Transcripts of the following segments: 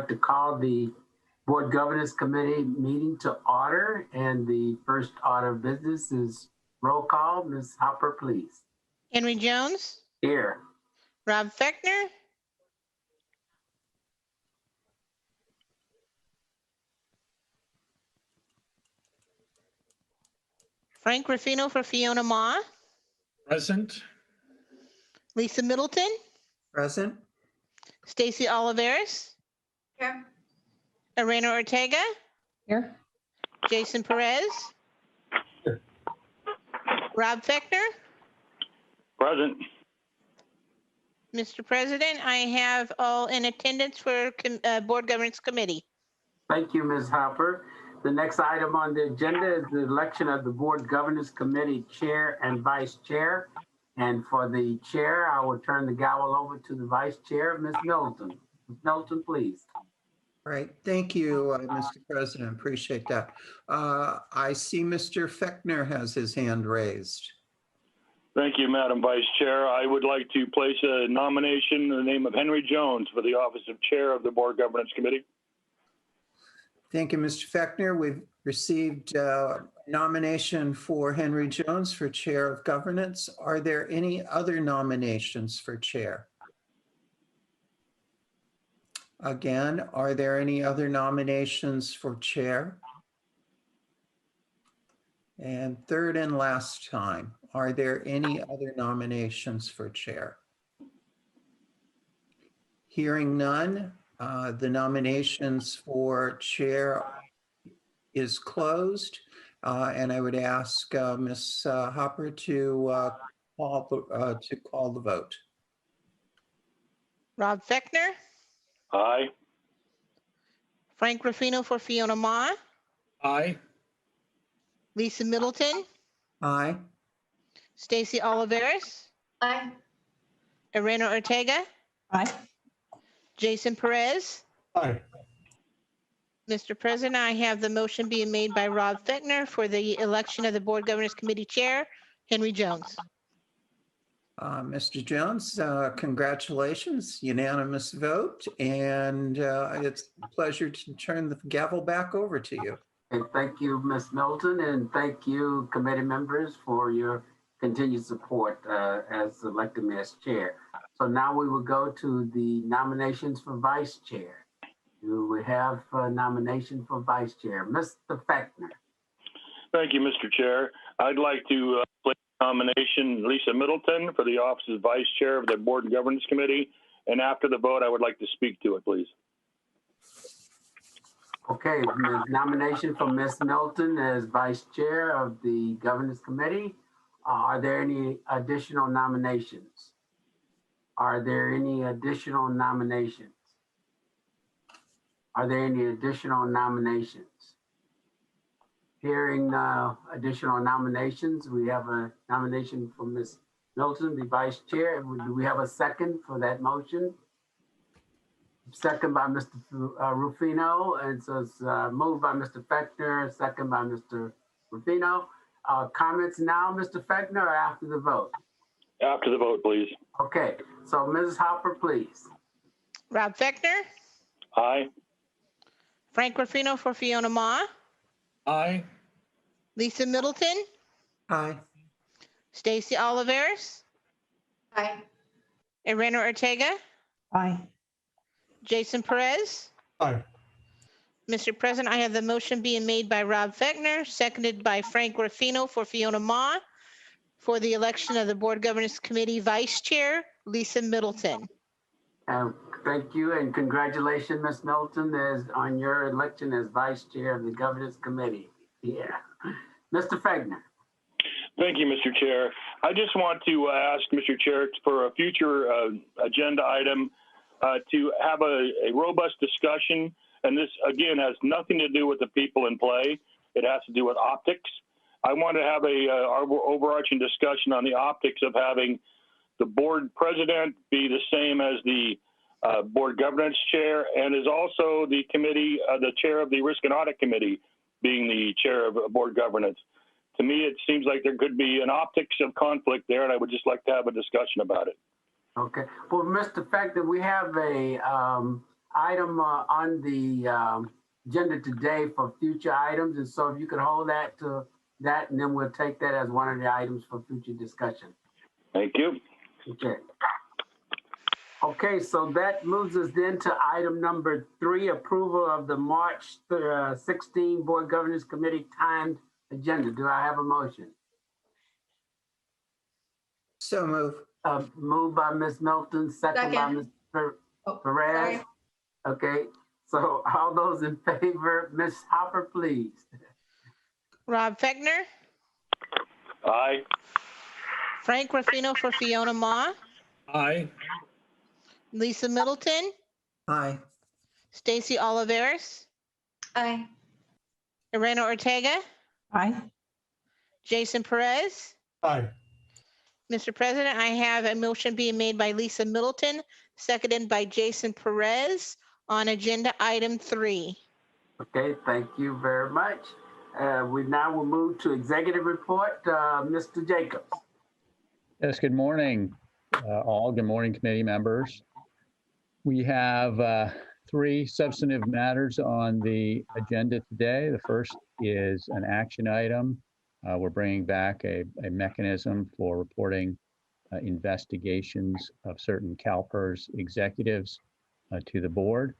To call the Board Governance Committee meeting to order, and the first order of business is roll call. Ms. Hopper, please. Henry Jones, Here. Rob Fechner, Frank Ruffino for Fiona Ma, Present. Lisa Middleton, Present. Stacy Oliveris, Here. Elena Ortega, Here. Jason Perez, Here. Rob Fechner. Present. Mr. President, I have all in attendance for Board Governance Committee. Thank you, Ms. Hopper. The next item on the agenda is the election of the Board Governance Committee Chair and Vice Chair. And for the chair, I will turn the gavel over to the Vice Chair, Ms. Middleton. Ms. Middleton, please. All right. Thank you, Mr. President. Appreciate that. I see Mr. Fechner has his hand raised. Thank you, Madam Vice Chair. I would like to place a nomination in the name of Henry Jones for the office of Chair of the Board Governance Committee. Thank you, Mr. Fechner. We've received a nomination for Henry Jones for Chair of Governance. Are there any other nominations for Chair? Again, are there any other nominations for Chair? And third and last time, are there any other nominations for Chair? Hearing none, the nominations for Chair is closed. And I would ask Ms. Hopper to call the vote. Rob Fechner, Aye. Frank Ruffino for Fiona Ma, Aye. Lisa Middleton, Aye. Stacy Oliveris, Aye. Elena Ortega, Aye. Jason Perez. Aye. Mr. President, I have the motion being made by Rob Fechner for the election of the Board Governance Committee Chair, Henry Jones. Mr. Jones, congratulations, unanimous vote, and it's a pleasure to turn the gavel back over to you. And thank you, Ms. Middleton, and thank you, committee members, for your continued support as elected me as chair. So now we will go to the nominations for vice chair. Do we have a nomination for vice chair? Mr. Fechner. Thank you, Mr. Chair. I'd like to place a nomination Lisa Middleton for the office of Vice Chair of the Board and Governance Committee. And after the vote, I would like to speak to it, please. Okay, nomination for Ms. Middleton as vice chair of the Governance Committee. Are there any additional nominations? Are there any additional nominations? Are there any additional nominations? Hearing additional nominations, we have a nomination for Ms. Middleton, the vice chair. Do we have a second for that motion? Second by Mr. Ruffino, and so it's moved by Mr. Fechner, second by Mr. Ruffino. Comments now, Mr. Fechner, or after the vote? After the vote, please. Okay, so Mrs. Hopper, please. Rob Fechner, Aye. Frank Ruffino for Fiona Ma, Aye. Lisa Middleton, Aye. Stacy Oliveris, Aye. Elena Ortega, Aye. Jason Perez. Aye. Mr. President, I have the motion being made by Rob Fechner, seconded by Frank Ruffino for Fiona Ma, for the election of the Board Governance Committee Vice Chair, Lisa Middleton. Thank you, and congratulations, Ms. Middleton, on your election as vice chair of the Governance Committee. Yeah. Mr. Fechner. Thank you, Mr. Chair. I just want to ask, Mr. Chair, for a future agenda item to have a robust discussion. And this, again, has nothing to do with the people in play. It has to do with optics. I want to have a overarching discussion on the optics of having the board president be the same as the board governance chair, and is also the committee, the chair of the risk and audit committee, being the chair of board governance. To me, it seems like there could be an optics of conflict there, and I would just like to have a discussion about it. Okay. Well, Mr. Fechner, we have item on the agenda today for future items. And so if you could hold that to that, and then we'll take that as one of the items for future discussion. Thank you. Okay. Okay, so that moves us then to item number 3, approval of the March 16 Board Governance Committee timed agenda. Do I have a motion? So move. Moved by Ms. Milton, second by Second. Ms. Oh, Perez. sorry. Okay, so all those in favor, Ms. Hopper, please. Rob Fechner, Aye. Frank Ruffino for Fiona Ma, Aye. Lisa Middleton, Aye. Stacy Oliveris, Aye. Irena Ortega, Aye. Jason Perez. Aye. Mr. President, I have a motion being made by Lisa Middleton, seconded by Jason Perez on agenda item 3. Okay, thank you very much. We now will move to executive report. Mr. Jacobs. Yes, good morning, all. Good morning, committee members. We have 3 substantive matters on the agenda today. The first is an action item. We're bringing back a mechanism for reporting investigations of certain CalPERS executives to the board.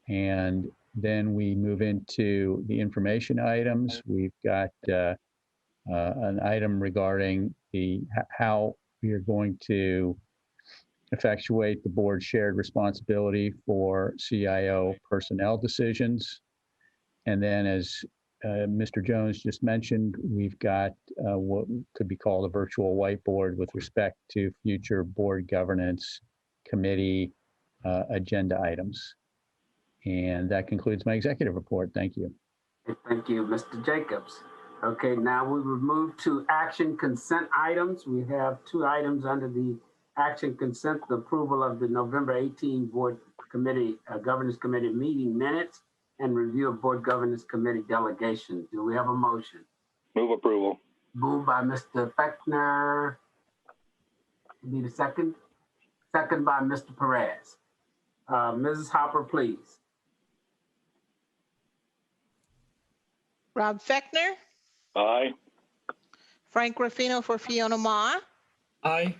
And then we move into the information items. We've got an item regarding how we are going to effectuate the board's shared responsibility for CIO personnel decisions. And then, as Mr. Jones just mentioned, we've got what could be called a virtual whiteboard with respect to future board governance committee agenda items. And that concludes my executive report. Thank you. Thank you, Mr. Jacobs. Okay, now we will move to action consent items. We have 2 items under the action consent: the approval of the November 18 Board Committee Governance Committee meeting minutes and review of Board Governance Committee delegation. Do we have a motion? Move approval. Moved by Mr. Fechner. Need a second? Second by Mr. Perez. Mrs. Hopper, please. Rob Fechner, Aye. Frank Ruffino for Fiona Ma, Aye.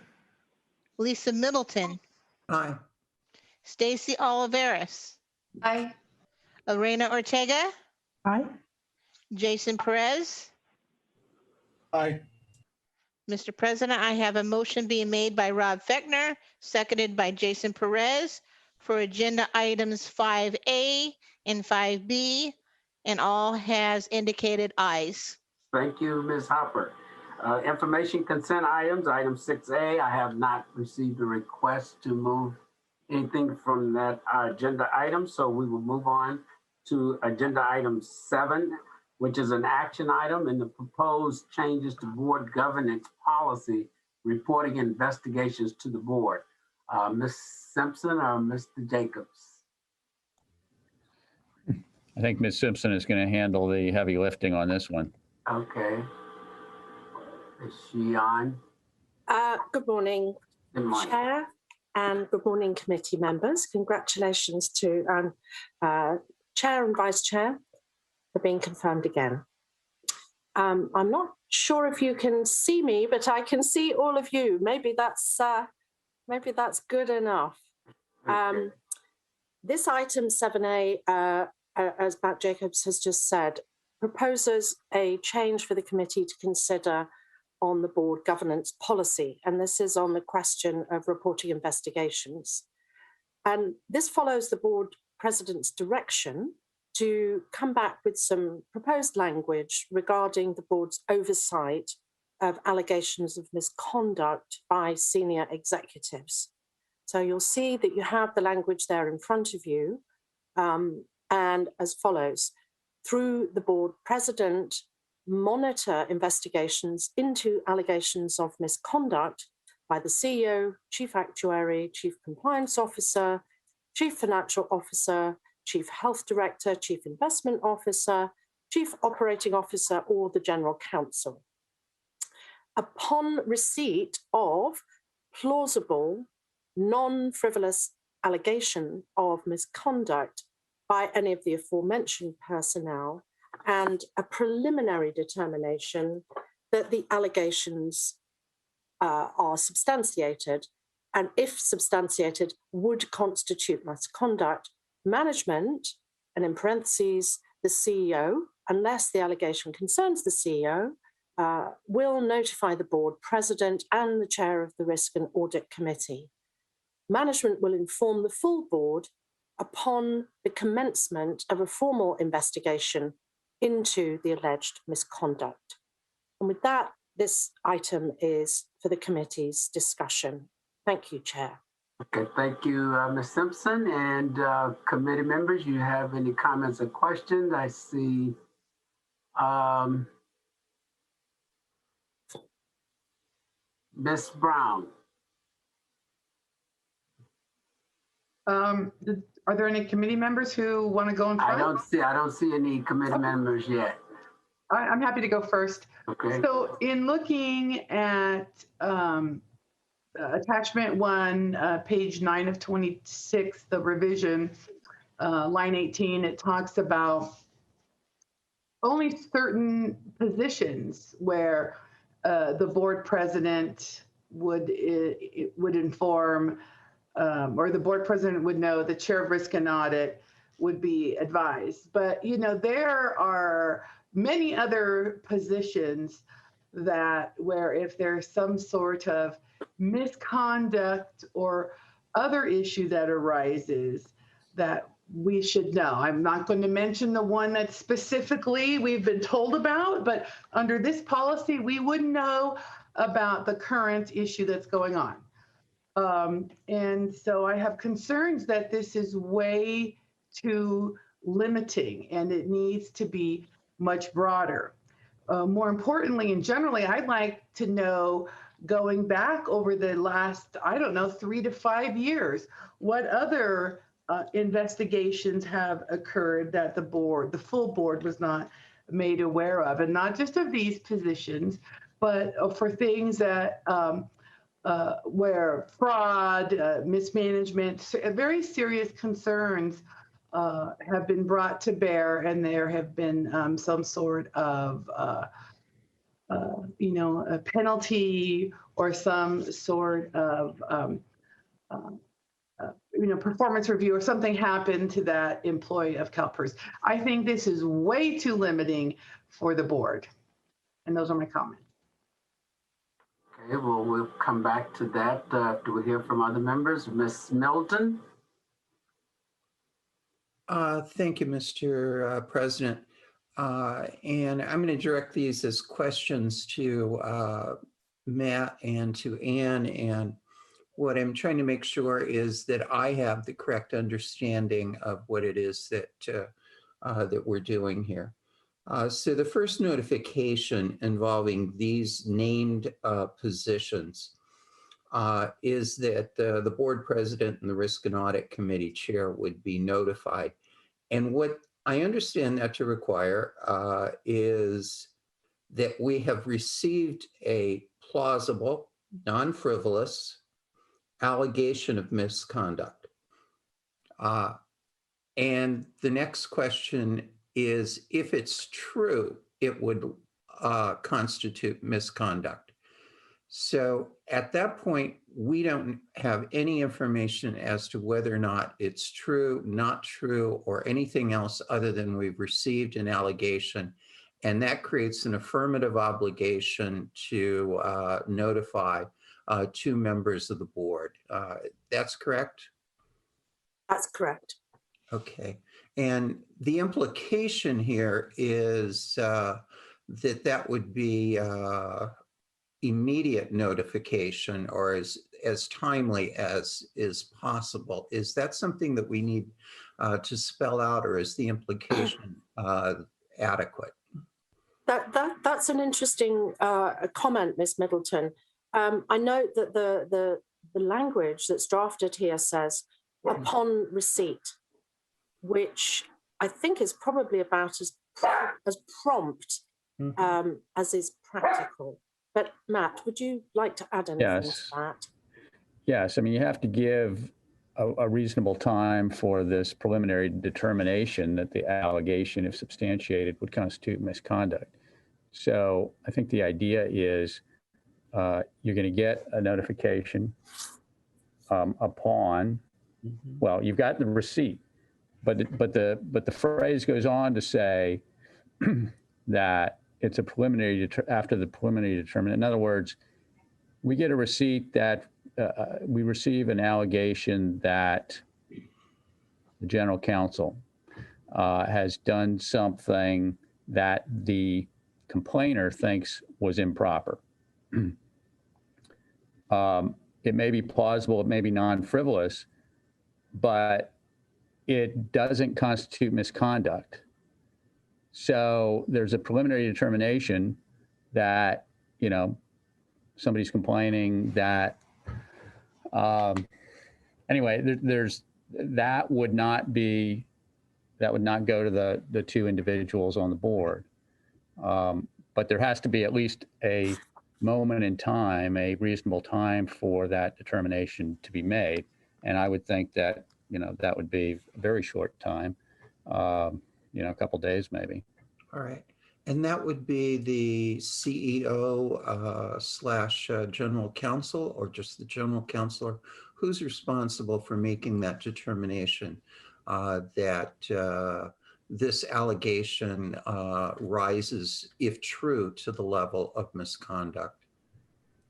Lisa Middleton, Aye. Stacy Oliveris, Aye. Irena Ortega, Aye. Jason Perez. Aye. Mr. President, I have a motion being made by Rob Fechner, seconded by Jason Perez for agenda items 5A and 5B, and all has indicated ayes. Thank you, Ms. Hopper. Information consent items, item 6A. I have not received a request to move anything from that agenda item, so we will move on to agenda item 7, which is an action item and the proposed changes to board governance policy, reporting investigations to the board. Ms. Simpson or Mr. Jacobs? I think Ms. Simpson is going to handle the heavy lifting on this one. Okay. Is she on? Good morning, Good morning. Chair, and good morning, committee members. Congratulations to Chair and Vice Chair for being confirmed again. I'm not sure if you can see me, but I can see all of you. Maybe that's good enough. Okay. This item 7A, as Matt Jacobs has just said, proposes a change for the committee to consider on the board governance policy. And this is on the question of reporting investigations. And this follows the board president's direction to come back with some proposed language regarding the board's oversight of allegations of misconduct by senior executives. So you'll see that you have the language there in front of you. And as follows: through the board president, monitor investigations into allegations of misconduct by the CEO, chief actuary, chief compliance officer, chief financial officer, chief health director, chief investment officer, chief operating officer, or the general counsel. Upon receipt of plausible, non-frivolous allegation of misconduct by any of the aforementioned personnel and a preliminary determination that the allegations are substantiated, and if substantiated, would constitute misconduct, management, and in parentheses, the CEO, unless the allegation concerns the CEO, will notify the board president and the chair of the Risk and Audit Committee. Management will inform the full board upon the commencement of a formal investigation into the alleged misconduct. And with that, this item is for the committee's discussion. Thank you, Chair. Okay, thank you, Ms. Simpson. And committee members, you have any comments or questions? I see Ms. Brown. Are there any committee members who want to go in front? I don't see any committee members yet. I'm happy to go first. Okay. So in looking at attachment 1, page 9 of 26, the revision, line 18, it talks about only certain positions where the board president would inform, or the board president would know, the chair of risk and audit would be advised. But, you know, there are many other positions that where if there's some sort of misconduct or other issue that arises that we should know. I'm not going to mention the one that specifically we've been told about, but under this policy, we would know about the current issue that's going on. And so I have concerns that this is way too limiting and it needs to be much broader. More importantly and generally, I'd like to know, going back over the last, 3 to 5 years, what other investigations have occurred that the full board was not made aware of, and not just of these positions, but for things that where fraud, mismanagement, very serious concerns have been brought to bear, and there have been some sort of a penalty or some sort of performance review or something happened to that employee of CalPERS. I think this is way too limiting for the board. And those are my comments. Okay, well, we'll come back to that after we hear from other members. Ms. Milton? Thank you, Mr. President. And I'm going to direct these as questions to Matt and to Ann. And what I'm trying to make sure is that I have the correct understanding of what it is that that we're doing here. So the first notification involving these named positions is that the board president and the Risk and Audit Committee chair would be notified. And what I understand that to require is that we have received a plausible, non-frivolous allegation of misconduct. And the next question is, if it's true, it would constitute misconduct. So at that point, we don't have any information as to whether or not it's true, not true, or anything else other than we've received an allegation. And that creates an affirmative obligation to notify 2 members of the board. That's correct? That's correct. Okay. And the implication here is that would be immediate notification, or as timely as is possible. Is that something that we need to spell out, or is the implication adequate? That's an interesting comment, Ms. Middleton. I note that the language that's drafted here says upon receipt, which I think is probably about as prompt as is practical. But Matt, would you like to add anything to that? Yes, I mean, you have to give a reasonable time for this preliminary determination that the allegation, if substantiated, would constitute misconduct. So I think the idea is you're going to get a notification upon, well, you've got the receipt, but the phrase goes on to say that it's a preliminary after the preliminary determination. In other words, we get a receipt that we receive an allegation that the general counsel has done something that the complainer thinks was improper. It may be plausible, it may be non-frivolous, but it doesn't constitute misconduct. So there's a preliminary determination that, you know, somebody's complaining that, anyway, there's, that would not go to the two individuals on the board. But there has to be at least a moment in time, a reasonable time for that determination to be made. And I would think that, you know, that would be a very short time, you know, a couple days maybe. All right. And that would be the CEO slash general counsel, or just the general counselor? Who's responsible for making that determination that this allegation rises, if true, to the level of misconduct?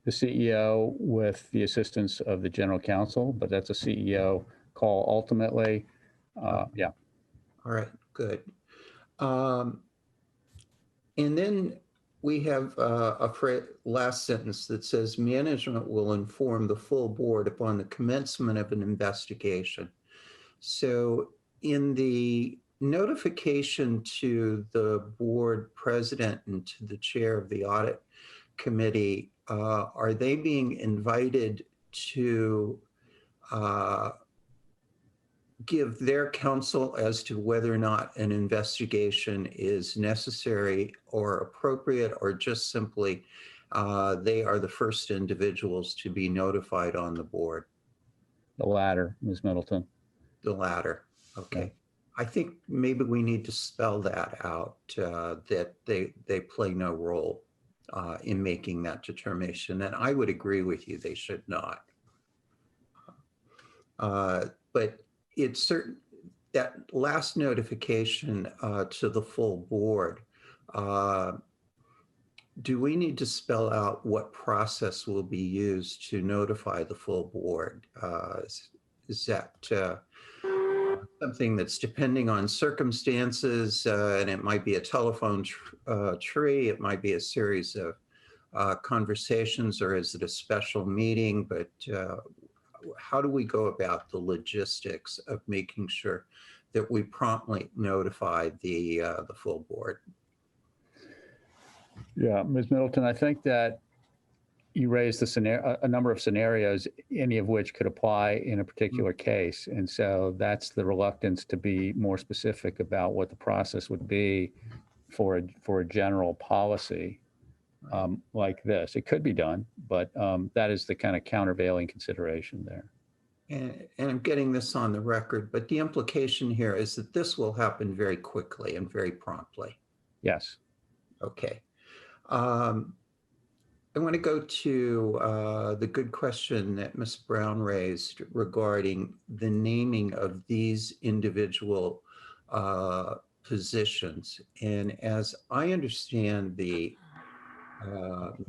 The CEO with the assistance of the general counsel, but that's a CEO call ultimately. Yeah. All right, good. And then we have a last sentence that says management will inform the full board upon the commencement of an investigation. So in the notification to the board president and to the chair of the audit committee, are they being invited to give their counsel as to whether or not an investigation is necessary or appropriate, or just simply they are the first individuals to be notified on the board? The latter, Ms. Middleton. The latter. Okay. I think maybe we need to spell that out, that they play no role in making that determination. And I would agree with you, they should not. But it's certain that last notification to the full board, do we need to spell out what process will be used to notify the full board? Is that something that's depending on circumstances, and it might be a telephone tree, it might be a series of conversations, or is it a special meeting? But how do we go about the logistics of making sure that we promptly notify the full board? Yeah, Ms. Middleton, I think that you raised a number of scenarios, any of which could apply in a particular case. And so that's the reluctance to be more specific about what the process would be for a general policy like this. It could be done, but that is the kind of countervailing consideration there. And I'm getting this on the record, but the implication here is that this will happen very quickly and very promptly. Yes. Okay. I want to go to the good question that Ms. Brown raised regarding the naming of these individual positions. And as I understand the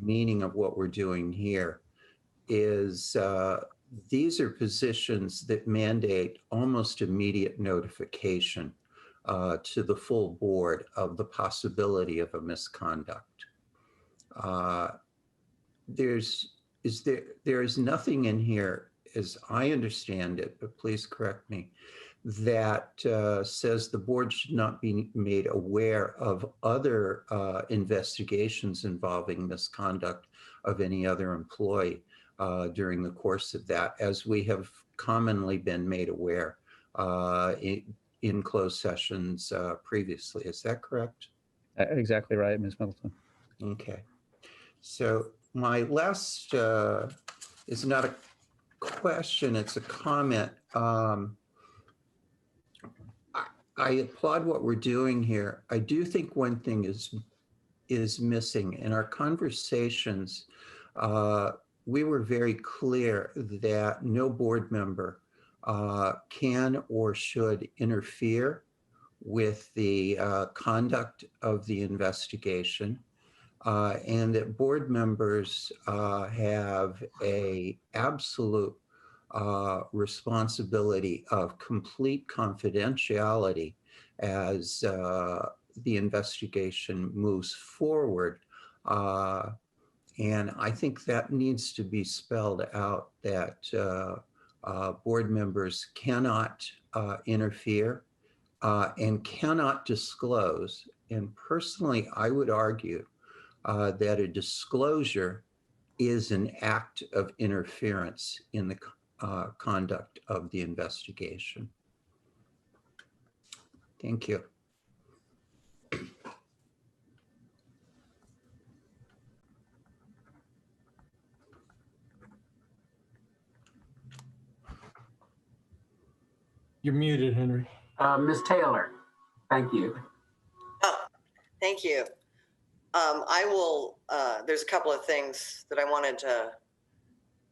meaning of what we're doing here is these are positions that mandate almost immediate notification to the full board of the possibility of a misconduct. There is nothing in here, as I understand it, but please correct me, that says the board should not be made aware of other investigations involving misconduct of any other employee during the course of that, as we have commonly been made aware in closed sessions previously. Is that correct? Exactly right, Ms. Middleton. Okay. So my last is not a question, it's a comment Um, I applaud what we're doing here. I do think one thing is missing in our conversations. We were very clear that no board member can or should interfere with the conduct of the investigation, and that board members have a absolute responsibility of complete confidentiality as the investigation moves forward. And I think that needs to be spelled out, that board members cannot interfere and cannot disclose. And personally, I would argue that a disclosure is an act of interference in the conduct of the investigation. Thank you. You're muted, Henry. Ms. Taylor, thank you. Oh, thank you. I will, there's a couple of things that I wanted to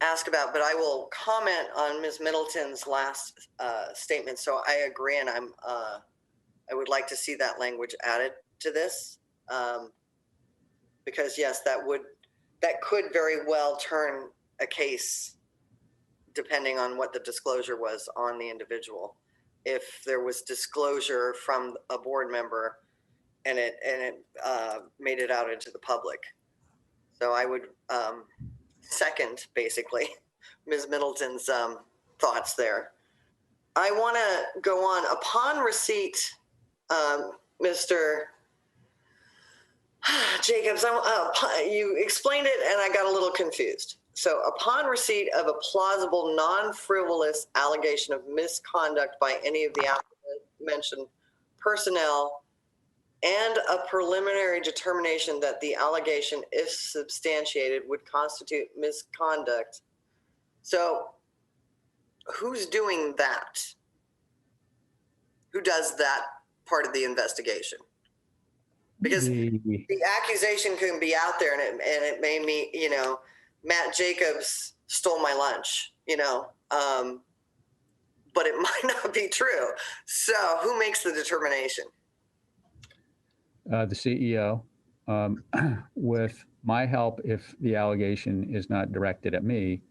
ask about, but I will comment on Ms. Middleton's last statement. So I agree, and I would like to see that language added to this, because yes, that could very well turn a case depending on what the disclosure was on the individual. If there was disclosure from a board member and it made it out into the public. So I would second, basically, Ms. Middleton's thoughts there. I want to go on. Upon receipt, Mr. Jacobs, you explained it and I got a little confused. So upon receipt of a plausible, non-frivolous allegation of misconduct by any of the mentioned personnel and a preliminary determination that the allegation, if substantiated, would constitute misconduct. So who's doing that? Who does that part of the investigation? Because the accusation can be out there and it may mean, Matt Jacobs stole my lunch, but it might not be true. So who makes the determination? The CEO, with my help if the allegation is not directed at me.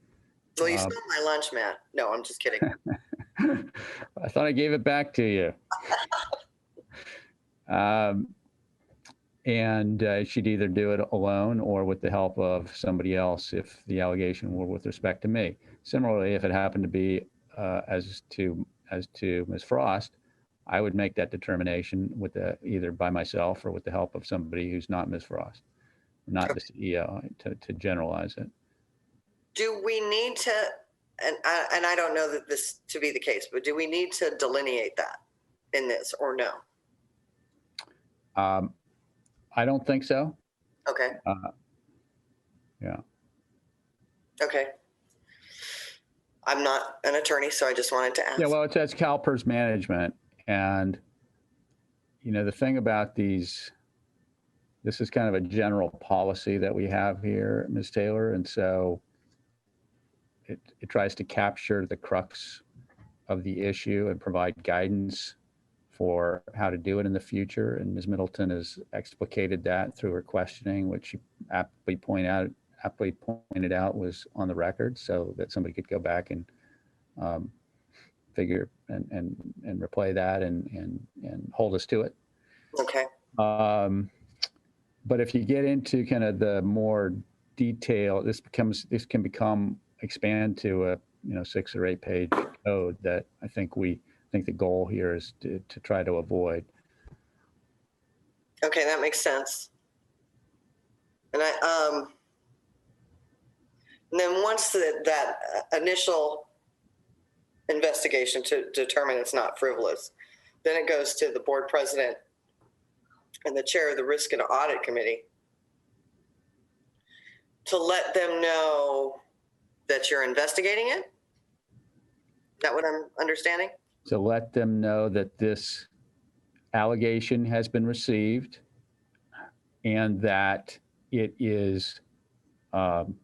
Well, you stole my lunch, Matt. No, I'm just kidding. I thought I gave it back to you. And she'd either do it alone or with the help of somebody else if the allegation were with respect to me. Similarly, if it happened to be as to Ms. Frost, I would make that determination with either by myself or with the help of somebody who's not Ms. Frost, not the CEO, to generalize it. Do we need to, and I don't know that this to be the case, but do we need to delineate that in this or no? I don't think so. Okay. Yeah. Okay. I'm not an attorney, so I just wanted to ask. Yeah, well, it's CalPERS management. And, the thing about this is kind of a general policy that we have here, Ms. Taylor. And so it tries to capture the crux of the issue and provide guidance for how to do it in the future. And Ms. Middleton has explicated that through her questioning, which she aptly pointed out was on the record so that somebody could go back and figure and replay that and hold us to it. Okay. But if you get into kind of the more detail, this can expand to a 6 or 8 page code that I think the goal here is to try to avoid. Okay, that makes sense. And and then once that initial investigation to determine it's not frivolous, then it goes to the board president and the chair of the Risk and Audit Committee to let them know that you're investigating it that what I'm understanding? So let them know that this allegation has been received and that it is um,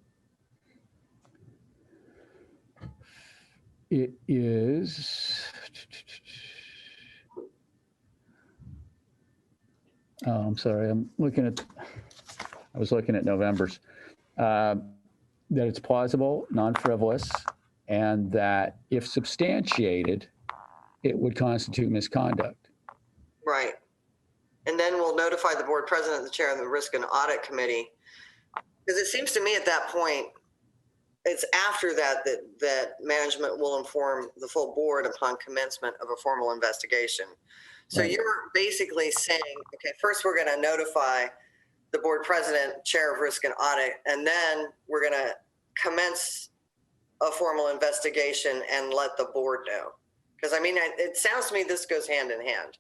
oh, I'm sorry, I was looking at November's, that it's plausible, non-frivolous, and that if substantiated, it would constitute misconduct. Right. And then we'll notify the board president, the chair of the Risk and Audit Committee. Because it seems to me at that point, it's after that management will inform the full board upon commencement of a formal investigation. So Right. You're basically saying, okay, first we're going to notify the board president, chair of Risk and Audit, and then we're going to commence a formal investigation and let the board know. Because I mean, it sounds to me this goes hand in hand.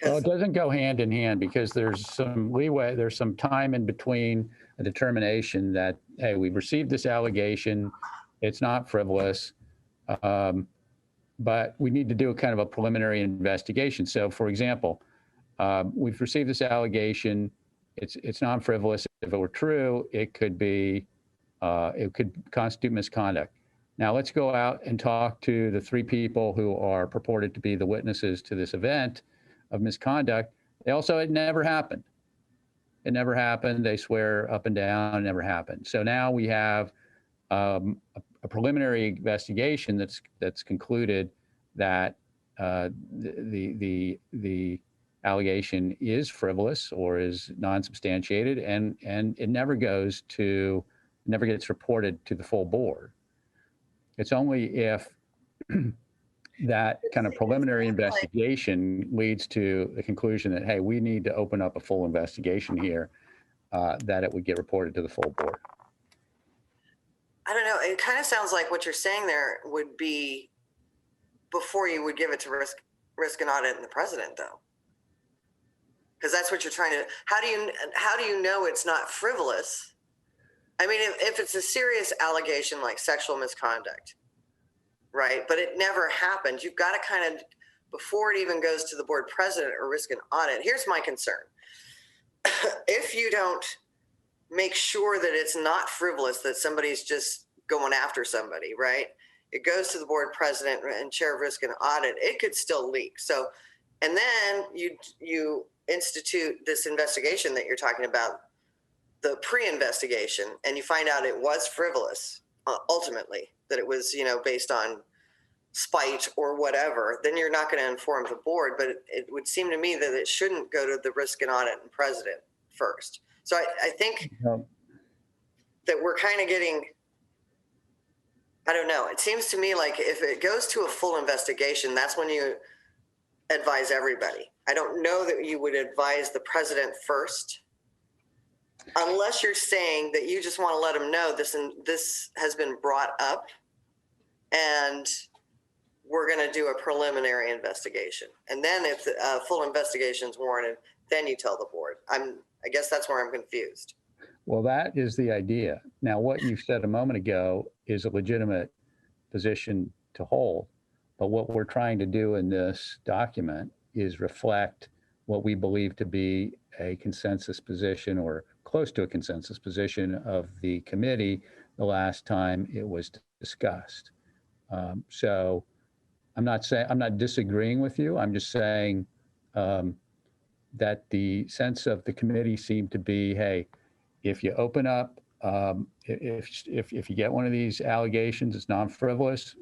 Well, it doesn't go hand in hand because there's some leeway, there's some time in between a determination that, hey, we've received this allegation, it's not frivolous, but we need to do a kind of a preliminary investigation. So for example, we've received this allegation, it's non-frivolous. If it were true, it could constitute misconduct. Now let's go out and talk to the 3 people who are purported to be the witnesses to this event of misconduct. It never happened. It never happened. They swear up and down, it never happened. So now we have a preliminary investigation that's concluded that the allegation is frivolous or is non-substantiated, and it never gets reported to the full board. It's only if that kind of preliminary investigation leads to the conclusion that, hey, we need to open up a full investigation here, that it would get reported to the full board. I don't know. It kind of sounds like what you're saying there would be before you would give it to risk and audit and the president, though. Because that's what you're trying to, how do you know it's not frivolous? I mean, if it's a serious allegation like sexual misconduct, right? But it never happened. You've got to kind of, before it even goes to the board president or risk and audit, here's my concern. If you don't make sure that it's not frivolous, that somebody's just going after somebody, right? It goes to the board president and chair of risk and audit, it could still leak. So, and then you institute this investigation that you're talking about, the pre-investigation, and you find out it was frivolous, ultimately, that it was, based on spite or whatever, then you're not going to inform the board. But it would seem to me that it shouldn't go to the risk and audit and president first. So I think that we're kind of getting, I don't know. It seems to me like if it goes to a full investigation, that's when you advise everybody. I don't know that you would advise the president first, unless you're saying that you just want to let him know this has been brought up and we're going to do a preliminary investigation. And then if a full investigation is warranted, then you tell the board. I guess that's where I'm confused. Well, that is the idea. Now, what you said a moment ago is a legitimate position to hold. But what we're trying to do in this document is reflect what we believe to be a consensus position or close to a consensus position of the committee the last time it was discussed. So I'm not disagreeing with you. I'm just saying that the sense of the committee seemed to be, hey, if you open up, if you get one of these allegations, it's non-frivolous,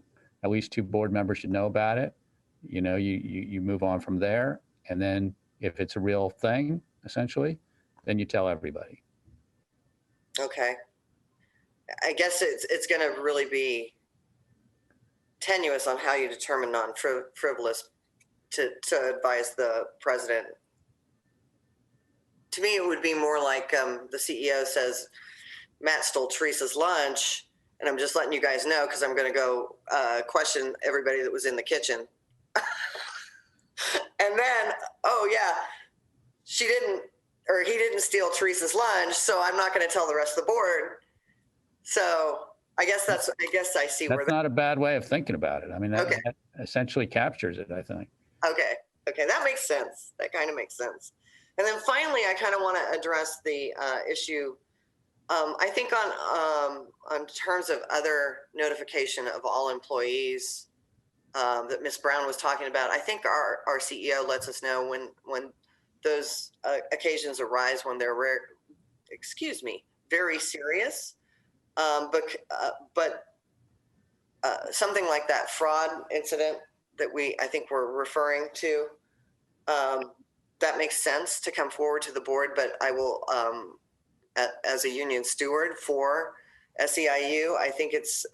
at least 2 board members should know about it. You move on from there. And then if it's a real thing, essentially, then you tell everybody. Okay. I guess it's going to really be tenuous on how you determine non-frivolous to advise the president. To me, it would be more like the CEO says, Matt stole Teresa's lunch, and I'm just letting you guys know because I'm going to go question everybody that was in the kitchen. And then, oh yeah, he didn't steal Teresa's lunch, so I'm not going to tell the rest of the board. So I guess I see where That's not a bad way of thinking about it. I mean, Okay. that essentially captures it, I think. Okay, that makes sense. That kind of makes sense. And then finally, I kind of want to address the issue. I think on terms of other notification of all employees that Ms. Brown was talking about, I think our CEO lets us know when those occasions arise when they're very serious. But something like that fraud incident that I think we're referring to, that makes sense to come forward to the board, but I will, as a union steward for SEIU, I think it's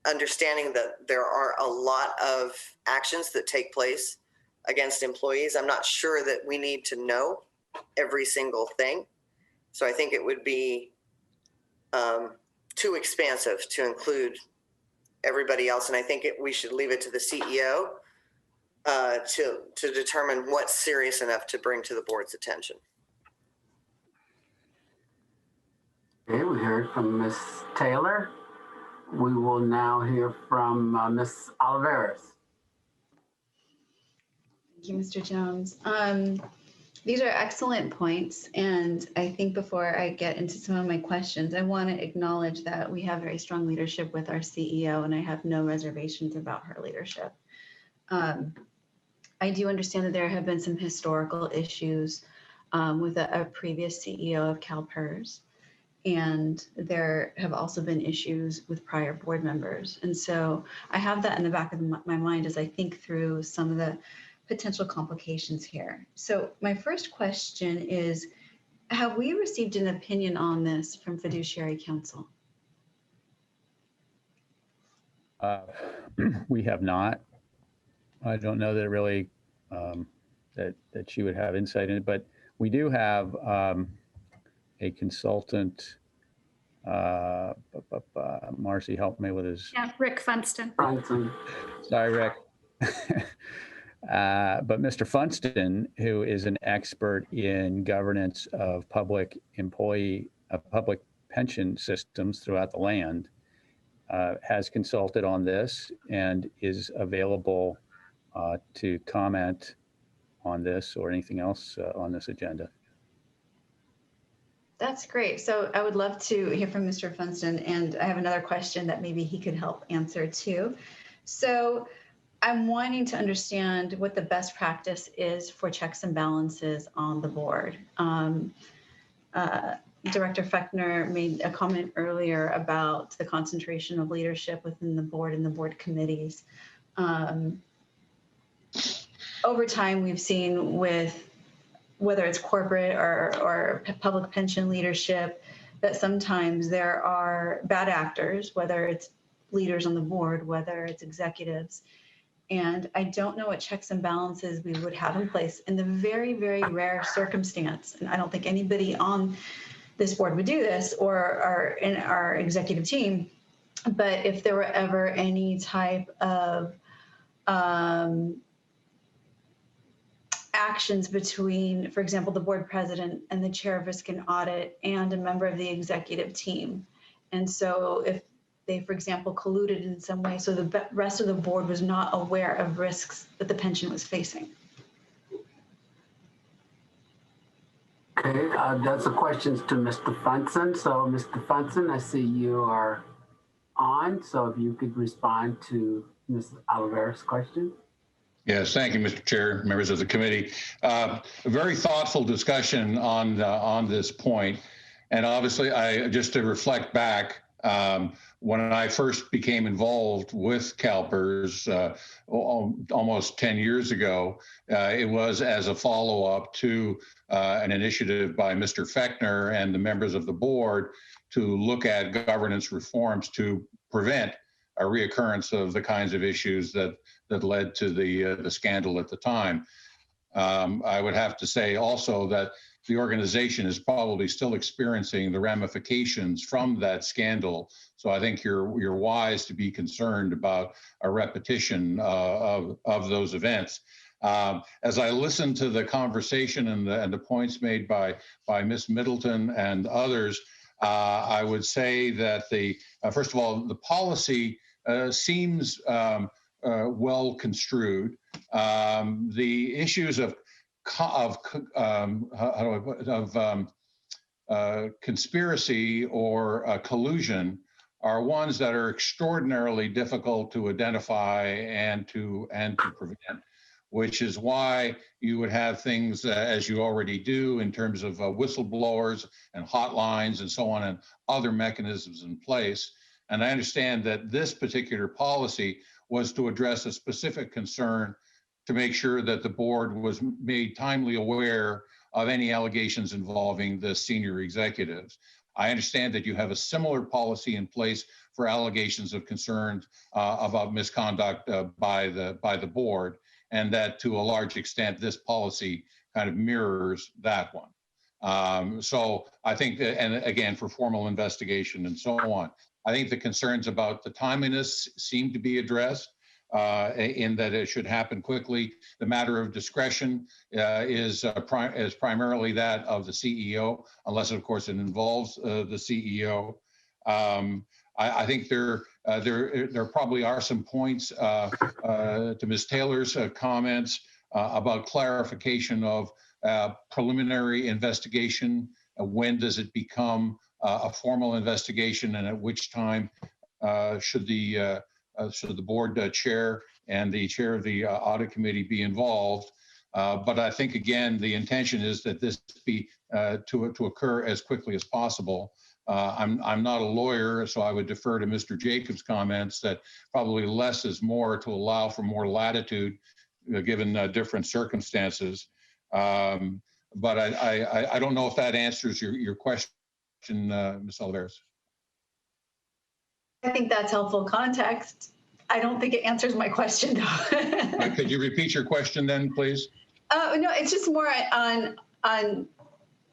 understanding that there are a lot of actions that take place against employees. I'm not sure that we need to know every single thing. So I think it would be too expansive to include everybody else. And I think we should leave it to the CEO to determine what's serious enough to bring to the board's attention. Okay, we heard from Ms. Taylor. We will now hear from Ms. Oliveris. Thank you, Mr. Jones. These are excellent points. And I think before I get into some of my questions, I want to acknowledge that we have very strong leadership with our CEO, and I have no reservations about her leadership. I do understand that there have been some historical issues with a previous CEO of CalPERS. And there have also been issues with prior board members. And so I have that in the back of my mind as I think through some of the potential complications here. So my first question is, have we received an opinion on this from Fiduciary Council? We have not. I don't know that really that she would have insight in it, but we do have a consultant. Marcy, help me with his. Yeah, Rick Funston. Sorry, Rick. But Mr. Funston, who is an expert in governance of public pension systems throughout the land, has consulted on this and is available to comment on this or anything else on this agenda. That's great. So I would love to hear from Mr. Funston, and I have another question that maybe he could help answer too. So I'm wanting to understand what the best practice is for checks and balances on the board. Director Fechner made a comment earlier about the concentration of leadership within the board and the board committees. Over time, we've seen with whether it's corporate or public pension leadership, that sometimes there are bad actors, whether it's leaders on the board, whether it's executives. And I don't know what checks and balances we would have in place in the very, very rare circumstance. And I don't think anybody on this board would do this or in our executive team. But if there were ever any type of actions between, for example, the board president and the chair of risk and audit and a member of the executive team. And so if they, for example, colluded in some way, so the rest of the board was not aware of risks that the pension was facing. Okay, that's a question to Mr. Funston. So Mr. Funston, I see you are on. So if you could respond to Ms. Oliveris' question. Yes, thank you, Mr. Chair, members of the committee. A very thoughtful discussion on this point. And obviously, just to reflect back, when I first became involved with CalPERS almost 10 years ago, it was as a follow-up to an initiative by Mr. Fechner and the members of the board to look at governance reforms to prevent a reoccurrence of the kinds of issues that led to the scandal at the time. I would have to say also that the organization is probably still experiencing the ramifications from that scandal. So I think you're wise to be concerned about a repetition of those events. As I listened to the conversation and the points made by Ms. Middleton and others, I would say that first of all, the policy seems well construed. The issues of conspiracy or collusion are ones that are extraordinarily difficult to identify and to prevent, which is why you would have things as you already do in terms of whistleblowers and hotlines and so on, and other mechanisms in place. And I understand that this particular policy was to address a specific concern to make sure that the board was made timely aware of any allegations involving the senior executives. I understand that you have a similar policy in place for allegations of concerns about misconduct by the board, and that to a large extent, this policy kind of mirrors that one. So I think that, and again, for formal investigation and so on, I think the concerns about the timeliness seem to be addressed in that it should happen quickly. The matter of discretion is primarily that of the CEO, unless of course it involves the CEO. I think there probably are some points to Ms. Taylor's comments about clarification of preliminary investigation. When does it become a formal investigation, and at which time should the board chair and the chair of the audit committee be involved? But I think, again, the intention is that this be to occur as quickly as possible. I'm not a lawyer, so I would defer to Mr. Jacobs' comments that probably less is more to allow for more latitude given different circumstances. But I don't know if that answers your question, Ms. Oliveros. I think that's helpful context. I don't think it answers my question, though. Could you repeat your question then, please? No, it's just more on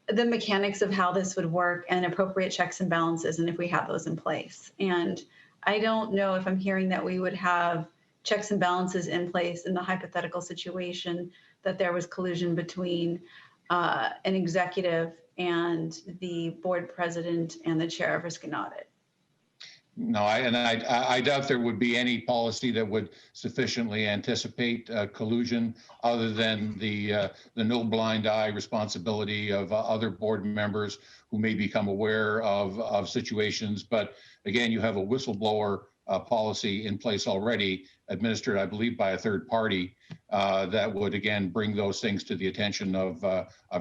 the mechanics of how this would work and appropriate checks and balances, and if we have those in place. And I don't know if I'm hearing that we would have checks and balances in place in the hypothetical situation that there was collusion between an executive and the board president and the chair of risk and audit. No, I doubt there would be any policy that would sufficiently anticipate collusion, other than the no blind eye responsibility of other board members who may become aware of situations. But again, you have a whistleblower policy in place already, administered, I believe, by a third party that would again bring those things to the attention of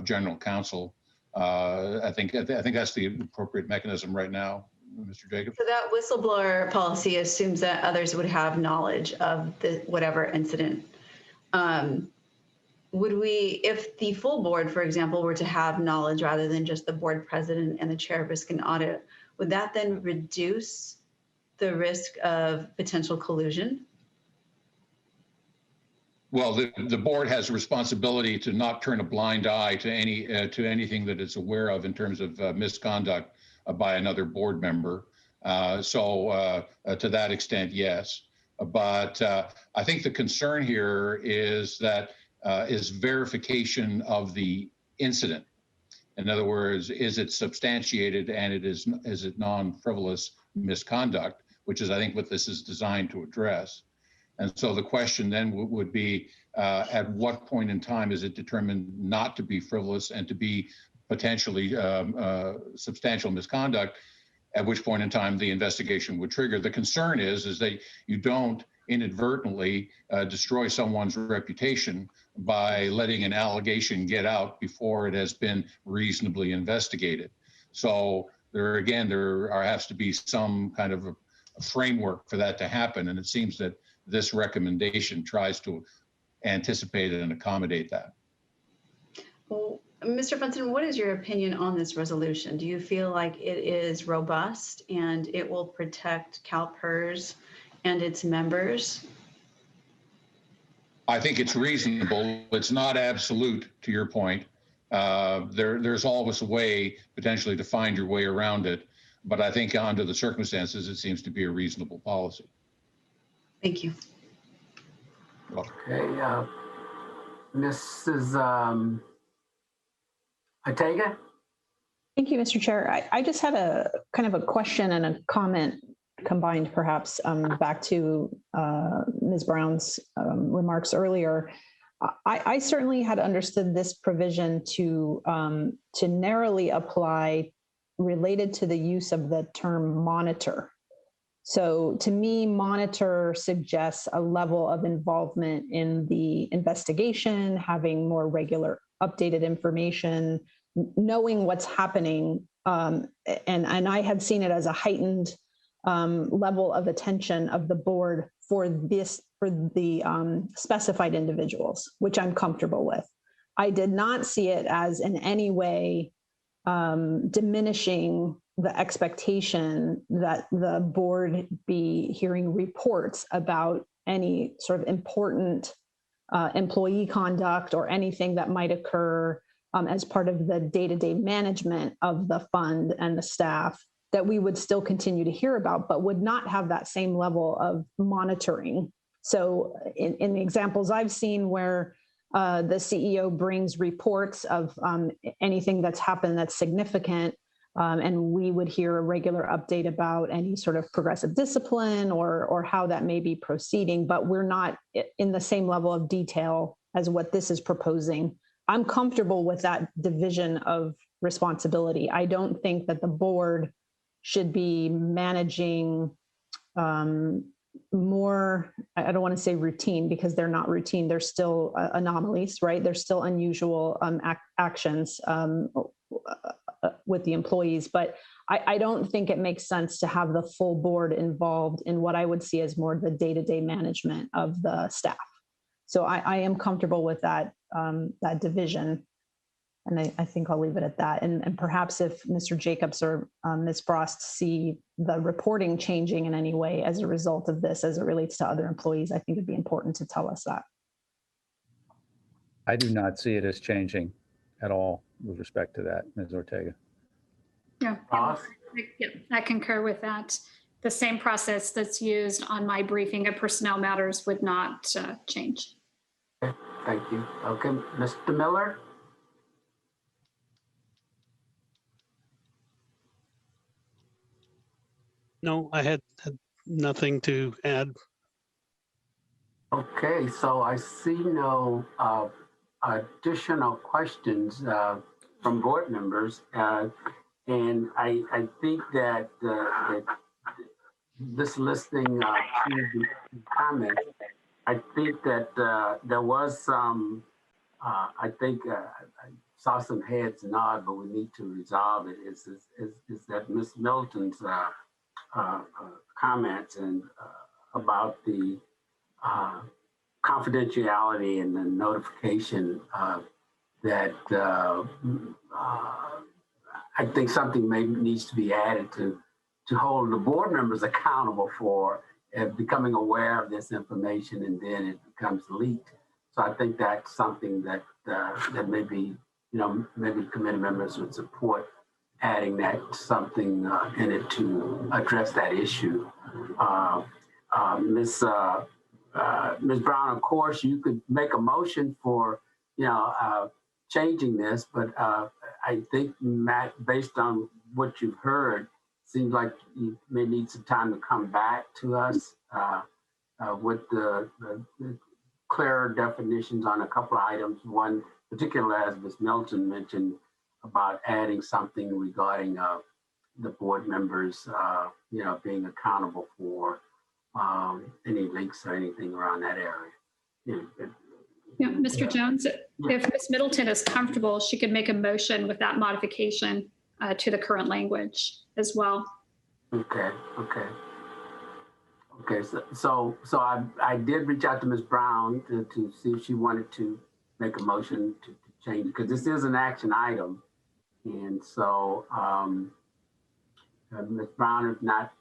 general counsel. I think that's the appropriate mechanism right now. Mr. Jacobs? So that whistleblower policy assumes that others would have knowledge of the whatever incident. Would we, if the full board, for example, were to have knowledge rather than just the board president and the chair of risk and audit, would that then reduce the risk of potential collusion? Well, the board has a responsibility to not turn a blind eye to anything that it's aware of in terms of misconduct by another board member. So to that extent, yes. But I think the concern here is that is verification of the incident. In other words, is it substantiated, and is it non-frivolous misconduct, which is, I think, what this is designed to address. And so the question then would be, at what point in time is it determined not to be frivolous and to be potentially substantial misconduct, at which point in time the investigation would trigger. The concern is that you don't inadvertently destroy someone's reputation by letting an allegation get out before it has been reasonably investigated. So there has to be some kind of a framework for that to happen. And it seems that this recommendation tries to anticipate and accommodate that. Well, Mr. Bunson, what is your opinion on this resolution? Do you feel like it is robust and it will protect CalPERS and its members? I think it's reasonable. It's not absolute, to your point. There's always a way potentially to find your way around it. But I think under the circumstances, it seems to be a reasonable policy. Thank you. Okay, Mrs. Ortega? Thank you, Mr. Chair. I just had a kind of a question and a comment combined, perhaps, back to Ms. Brown's remarks earlier. I certainly had understood this provision to narrowly apply related to the use of the term monitor. So to me, monitor suggests a level of involvement in the investigation, having more regular updated information, knowing what's happening. And I had seen it as a heightened level of attention of the board for the specified individuals, which I'm comfortable with. I did not see it as in any way diminishing the expectation that the board be hearing reports about any sort of important employee conduct or anything that might occur as part of the day-to-day management of the fund and the staff that we would still continue to hear about, but would not have that same level of monitoring. So in the examples I've seen where the CEO brings reports of anything that's happened that's significant, and we would hear a regular update about any sort of progressive discipline or how that may be proceeding, but we're not in the same level of detail as what this is proposing. I'm comfortable with that division of responsibility. I don't think that the board should be managing more, I don't want to say routine because they're not routine. They're still anomalies, right? They're still unusual actions with the employees, but I don't think it makes sense to have the full board involved in what I would see as more the day-to-day management of the staff. So I am comfortable with that, that division. And I think I'll leave it at that. And perhaps if Mr. Jacobs or Ms. Frost see the reporting changing in any way as a result of this, as it relates to other employees, I think it'd be important to tell us that. I do not see it as changing at all with respect to that, Ms. Ortega. Yeah, I concur with that. The same process that's used on my briefing of personnel matters would not change. Okay, thank you. Okay, Mr. Miller? No, I had nothing to add. Okay, so I see no additional questions from board members. And I think that this listening to the comments, I think that there was some, I think I saw some heads nod, but we need to resolve it, is that Ms. Milton's comments and about the confidentiality and the notification that I think something maybe needs to be added to hold the board members accountable for becoming aware of this information and then it becomes leaked. So I think that's something that that maybe, maybe committee members would support adding that something in it to address that issue. Ms. Brown, of course, you could make a motion for, changing this, but I think, Matt, based on what you've heard, seems like you may need some time to come back to us with the clearer definitions on a couple of items. One, particularly as Ms. Milton mentioned, about adding something regarding the board members, being accountable for any links or anything around that area. Yeah, Mr. Jones, if Ms. Middleton is comfortable, she could make a motion with that modification to the current language as well. Okay. So I did reach out to Ms. Brown to see if she wanted to make a motion to change, because this is an action item. And so Ms. Brown, if not,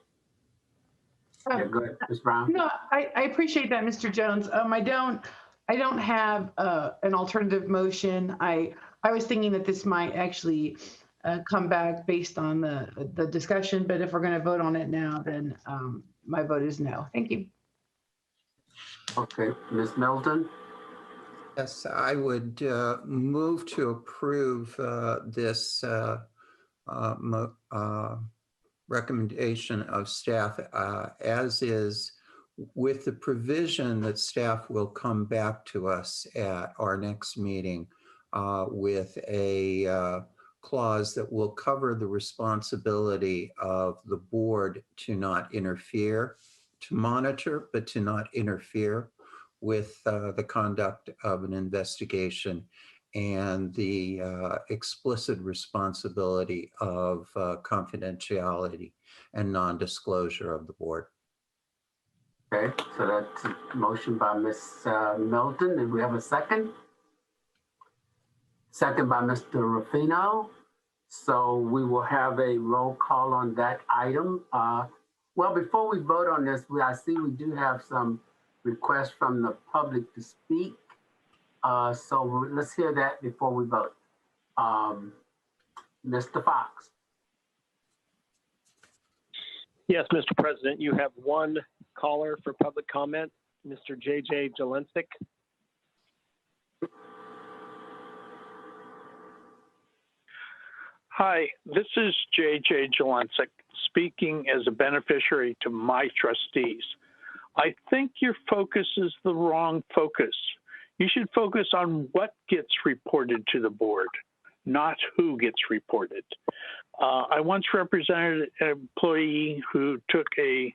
yeah, go ahead, Ms. Brown. No, I appreciate that, Mr. Jones. I don't have an alternative motion. I was thinking that this might actually come back based on the discussion, but if we're going to vote on it now, then my vote is no. Thank you. Okay, Ms. Milton. Yes, I would move to approve this recommendation of staff, as is, with the provision that staff will come back to us at our next meeting with a clause that will cover the responsibility of the board to not interfere, to monitor, but to not interfere with the conduct of an investigation, and the explicit responsibility of confidentiality and non-disclosure of the board. Okay, so that's a motion by Ms. Milton. Do we have a second? Second by Mr. Ruffino. So we will have a roll call on that item. Well, before we vote on this, I see we do have some requests from the public to speak. So let's hear that before we vote. Mr. Fox. Yes, Mr. President, you have one caller for public comment, Mr. JJ Jelensik. Hi, this is JJ Jelensik speaking as a beneficiary to my trustees. I think your focus is the wrong focus. You should focus on what gets reported to the board, not who gets reported. I once represented an employee who took a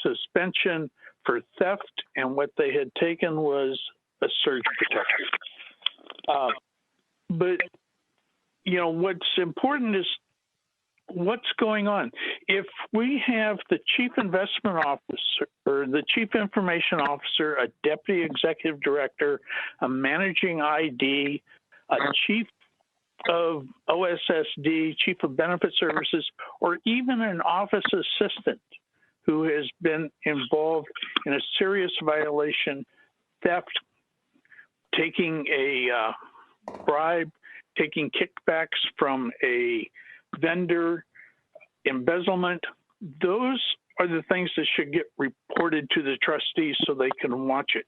suspension for theft, and what they had taken was a surge protector. But, you know, what's important is what's going on. If we have the chief investment officer or the chief information officer, a deputy executive director, a managing ID, a chief of OSSD, chief of benefit services, or even an office assistant who has been involved in a serious violation, theft, taking a bribe, taking kickbacks from a vendor, embezzlement, those are the things that should get reported to the trustees so they can watch it.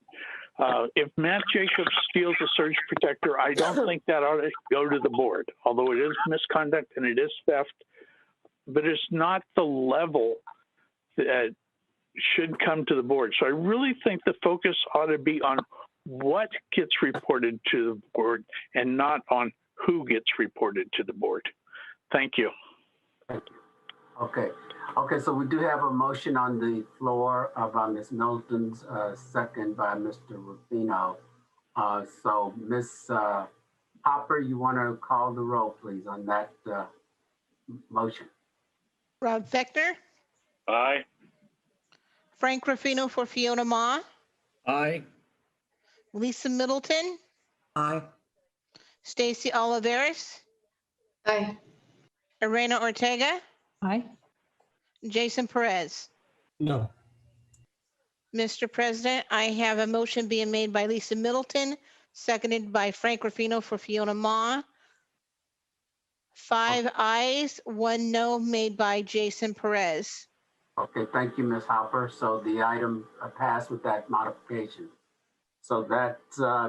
If Matt Jacobs steals a surge protector, I don't think that ought to go to the board, although it is misconduct and it is theft, but it's not the level that should come to the board. So I really think the focus ought to be on what gets reported to the board and not on who gets reported to the board. Thank you. Thank you. Okay. Okay, so we do have a motion on the floor by Ms. Milton's, second by Mr. Ruffino. So Ms. Hopper, you want to call the roll, please, on that motion? Rob Fechner, Aye. Frank Ruffino for Fiona Ma, Aye. Lisa Middleton, Aye. Stacy Oliveris, Aye. Irena Ortega, Aye. Jason Perez. No. Mr. President, I have a motion being made by Lisa Middleton, seconded by Frank Ruffino for Fiona Ma. 5 ayes, 1 no, made by Jason Perez. Okay, thank you, Ms. Hopper. So the item passed with that modification. So that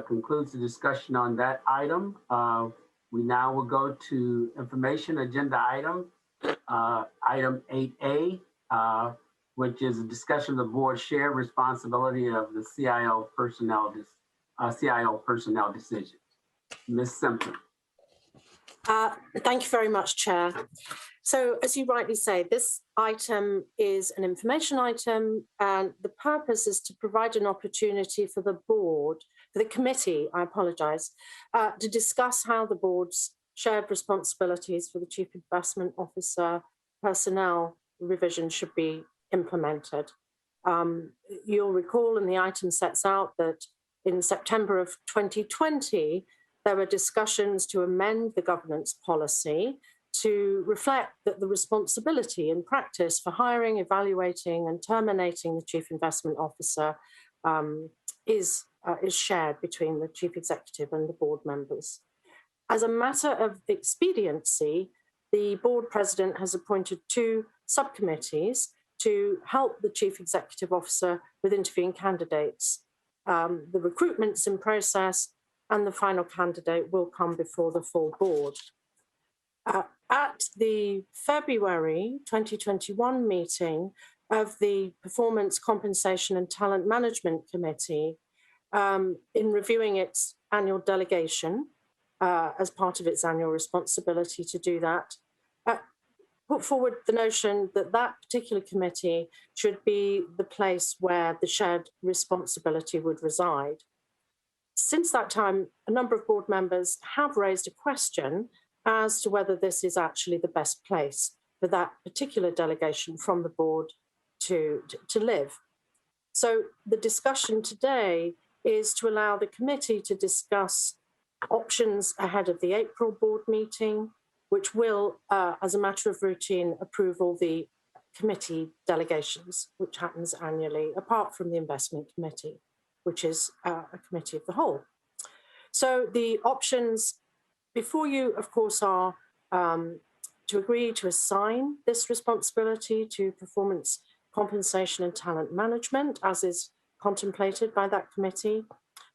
concludes the discussion on that item. We now will go to information agenda item, item 8A, which is a discussion of the board shared responsibility of the CIO personnel decisions. Ms. Simpson. Thank you very much, Chair. So as you rightly say, this item is an information item, and the purpose is to provide an opportunity for the board, for the committee, I apologise, to discuss how the board's shared responsibilities for the Chief Investment Officer personnel revision should be implemented. You'll recall, and the item sets out that in September of 2020, there were discussions to amend the governance policy to reflect that the responsibility in practice for hiring, evaluating, and terminating the Chief Investment Officer is shared between the Chief Executive and the board members. As a matter of expediency, the board president has appointed 2 subcommittees to help the Chief Executive Officer with interviewing candidates. The recruitment's in process, and the final candidate will come before the full board. At the February 2021 meeting of the Performance, Compensation and Talent Management Committee, in reviewing its annual delegation as part of its annual responsibility to do that, put forward the notion that that particular committee should be the place where the shared responsibility would reside. Since that time, a number of board members have raised a question as to whether this is actually the best place for that particular delegation from the board to live. So the discussion today is to allow the committee to discuss options ahead of the April board meeting, which will, as a matter of routine, approve all the committee delegations, which happens annually, apart from the investment committee, which is a committee of the whole. So the options before you, of course, are to agree to assign this responsibility to Performance, Compensation and Talent Management, as is contemplated by that committee.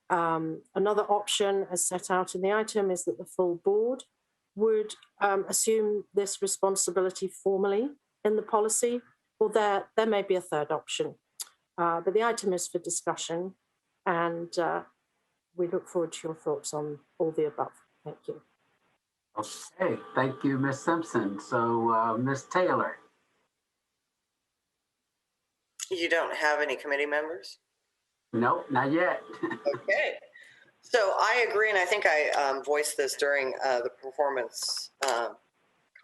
Another option, as set out in the item, is that the full board would assume this responsibility formally in the policy, or there may be a third option. But the item is for discussion, and we look forward to your thoughts on all the above. Thank you. Okay, thank you, Ms. Simpson. So, Ms. Taylor. You don't have any committee members? Nope, not yet. Okay. So I agree, and I think I voiced this during the Performance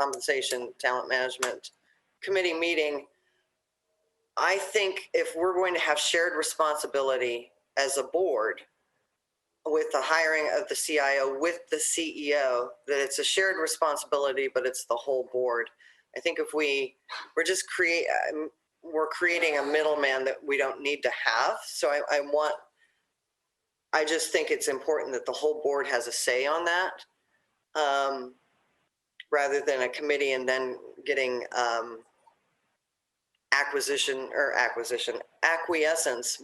Compensation Talent Management Committee meeting. I think if we're going to have shared responsibility as a board with the hiring of the CIO with the CEO, that it's a shared responsibility, but it's the whole board. I think if we're just we're creating a middleman that we don't need to have. So I just think it's important that the whole board has a say on that, rather than a committee and then getting acquiescence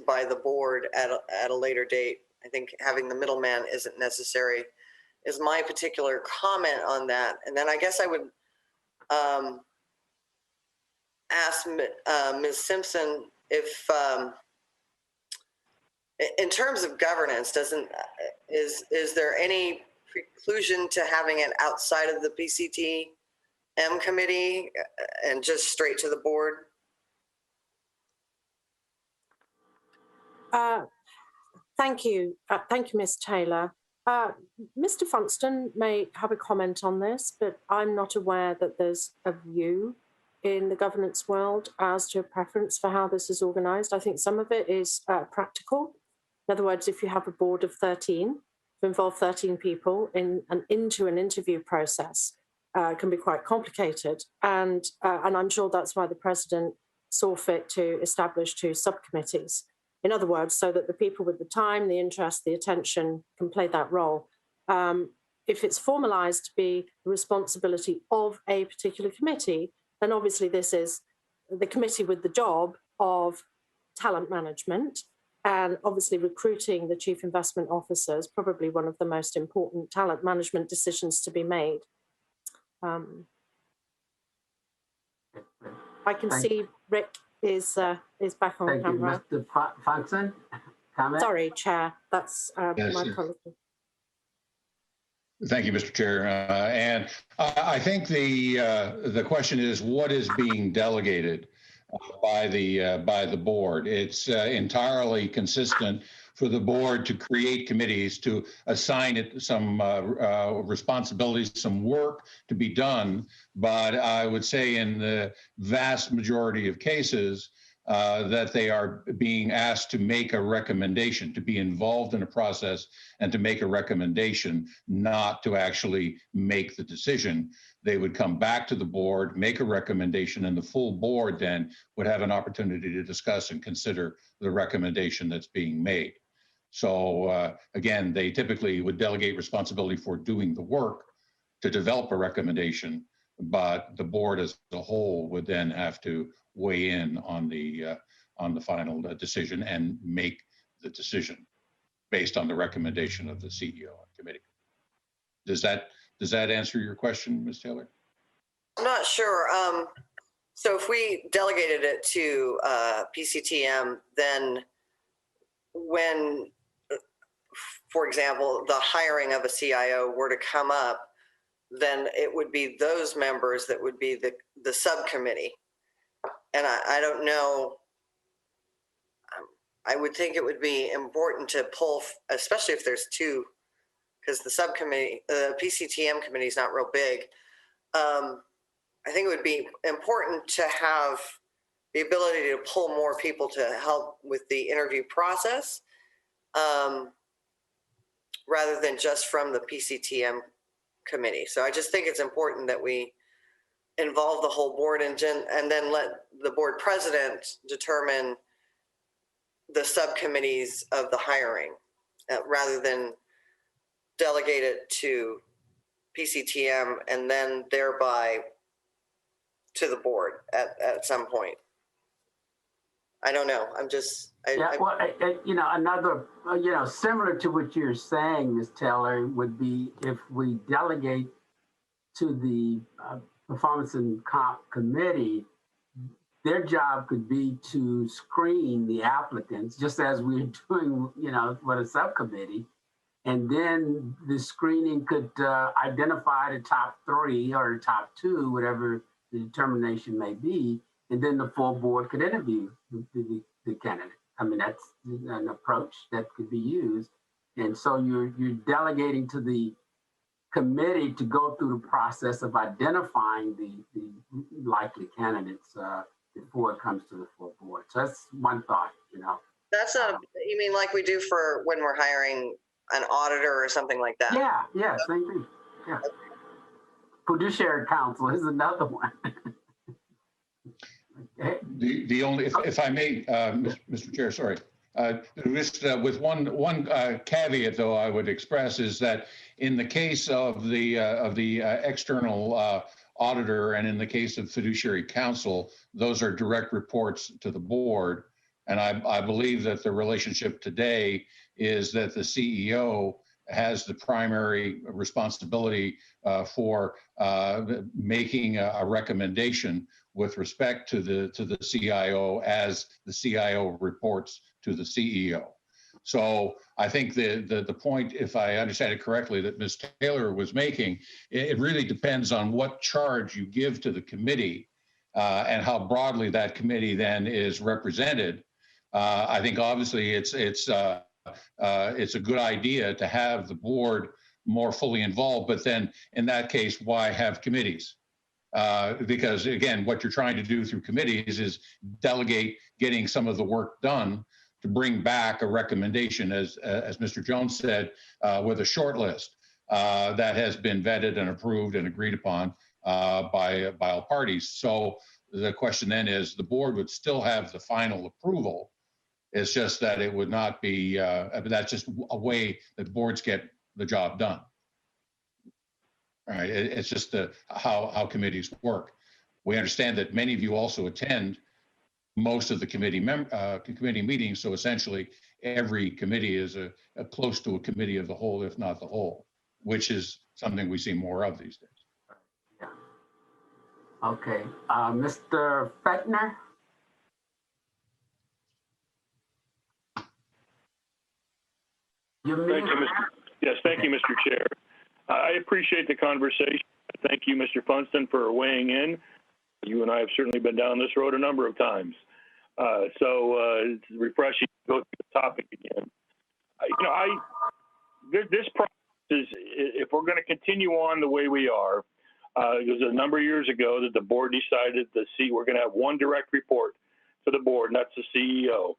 by the board at a later date. I think having the middleman isn't necessary, is my particular comment on that. And then I guess I would ask Ms. Simpson if, in terms of governance, is there any preclusion to having it outside of the PCTM committee and just straight to the board? Thank you. Thank you, Ms. Taylor. Mr. Funston may have a comment on this, but I'm not aware that there's a view in the governance world as to a preference for how this is organized. I think some of it is practical. In other words, if you have a board of 13, to involve 13 people into an interview process can be quite complicated. And I'm sure that's why the president saw fit to establish 2 subcommittees. In other words, so that the people with the time, the interest, the attention can play that role. If it's formalized to be the responsibility of a particular committee, then obviously this is the committee with the job of talent management, and obviously recruiting the chief investment officer is probably one of the most important talent management decisions to be made. I can see Rick is back on camera. Thank you, Mr. Funston. Comment? Sorry, Chair. That's my apology. Thank you, Mr. Chair. And I think the question is, what is being delegated by the board? It's entirely consistent for the board to create committees, to assign it some responsibilities, some work to be done. But I would say in the vast majority of cases, that they are being asked to make a recommendation, to be involved in a process and to make a recommendation, not to actually make the decision. They would come back to the board, make a recommendation, and the full board then would have an opportunity to discuss and consider the recommendation that's being made. So again, they typically would delegate responsibility for doing the work to develop a recommendation, but the board as a whole would then have to weigh in on the final decision and make the decision based on the recommendation of the CEO and committee. Does that Does that answer your question, Ms. Taylor? I'm not sure. So if we delegated it to PCTM, then when, for example, the hiring of a CIO were to come up, then it would be those members that would be the subcommittee. And I don't know, I would think it would be important to pull, especially if there's two, because the subcommittee, the PCTM committee is not real big. I think it would be important to have the ability to pull more people to help with the interview process, rather than just from the PCTM committee. So I just think it's important that we involve the whole board and then let the board president determine the subcommittees of the hiring, rather than delegate it to PCTM and then thereby to the board at some point. I don't know. I'm just, another, similar to what you're saying, Ms. Taylor, would be if we delegate to the Performance and Comp Committee, their job could be to screen the applicants, just as we're doing, with a subcommittee. And then the screening could identify the top 3 or the top 2, whatever the determination may be. And then the full board could interview the candidate. I mean, that's an approach that could be used. And so you're delegating to the committee to go through the process of identifying the likely candidates before it comes to the full board. So that's one thought, That's not, you mean like we do for when we're hiring an auditor or something like that? Yeah, same thing. Yeah. Fiduciary Council is another one. The only, if I may, Mr. Chair, sorry. Just with one caveat, though, I would express is that in the case of the external auditor and in the case of Fiduciary Council, those are direct reports to the board. And I believe that the relationship today is that the CEO has the primary responsibility for making a recommendation with respect to the CIO as the CIO reports to the CEO. So I think the point, if I understand it correctly, that Ms. Taylor was making, it really depends on what charge you give to the committee and how broadly that committee then is represented. I think obviously it's a good idea to have the board more fully involved, but then in that case, why have committees? Because again, what you're trying to do through committees is delegate getting some of the work done to bring back a recommendation, as Mr. Jones said, with a short list that has been vetted and approved and agreed upon by all parties. So the question then is, the board would still have the final approval. It's just that it would not be, that's just a way that boards get the job done. All right, it's just how committees work. We understand that many of you also attend most of the committee meetings, so essentially every committee is close to a committee of the whole, if not the whole, which is something we see more of these days. Yeah. Okay, Mr. Fechner? Thank you, Mr. Chair. I appreciate the conversation. Thank you, Mr. Funston, for weighing in. You and I have certainly been down this road a number of times. So it's refreshing to go through the topic again. This process is, if we're going to continue on the way we are, it was a number of years ago that the board decided we're going to have one direct report to the board, and that's the CEO.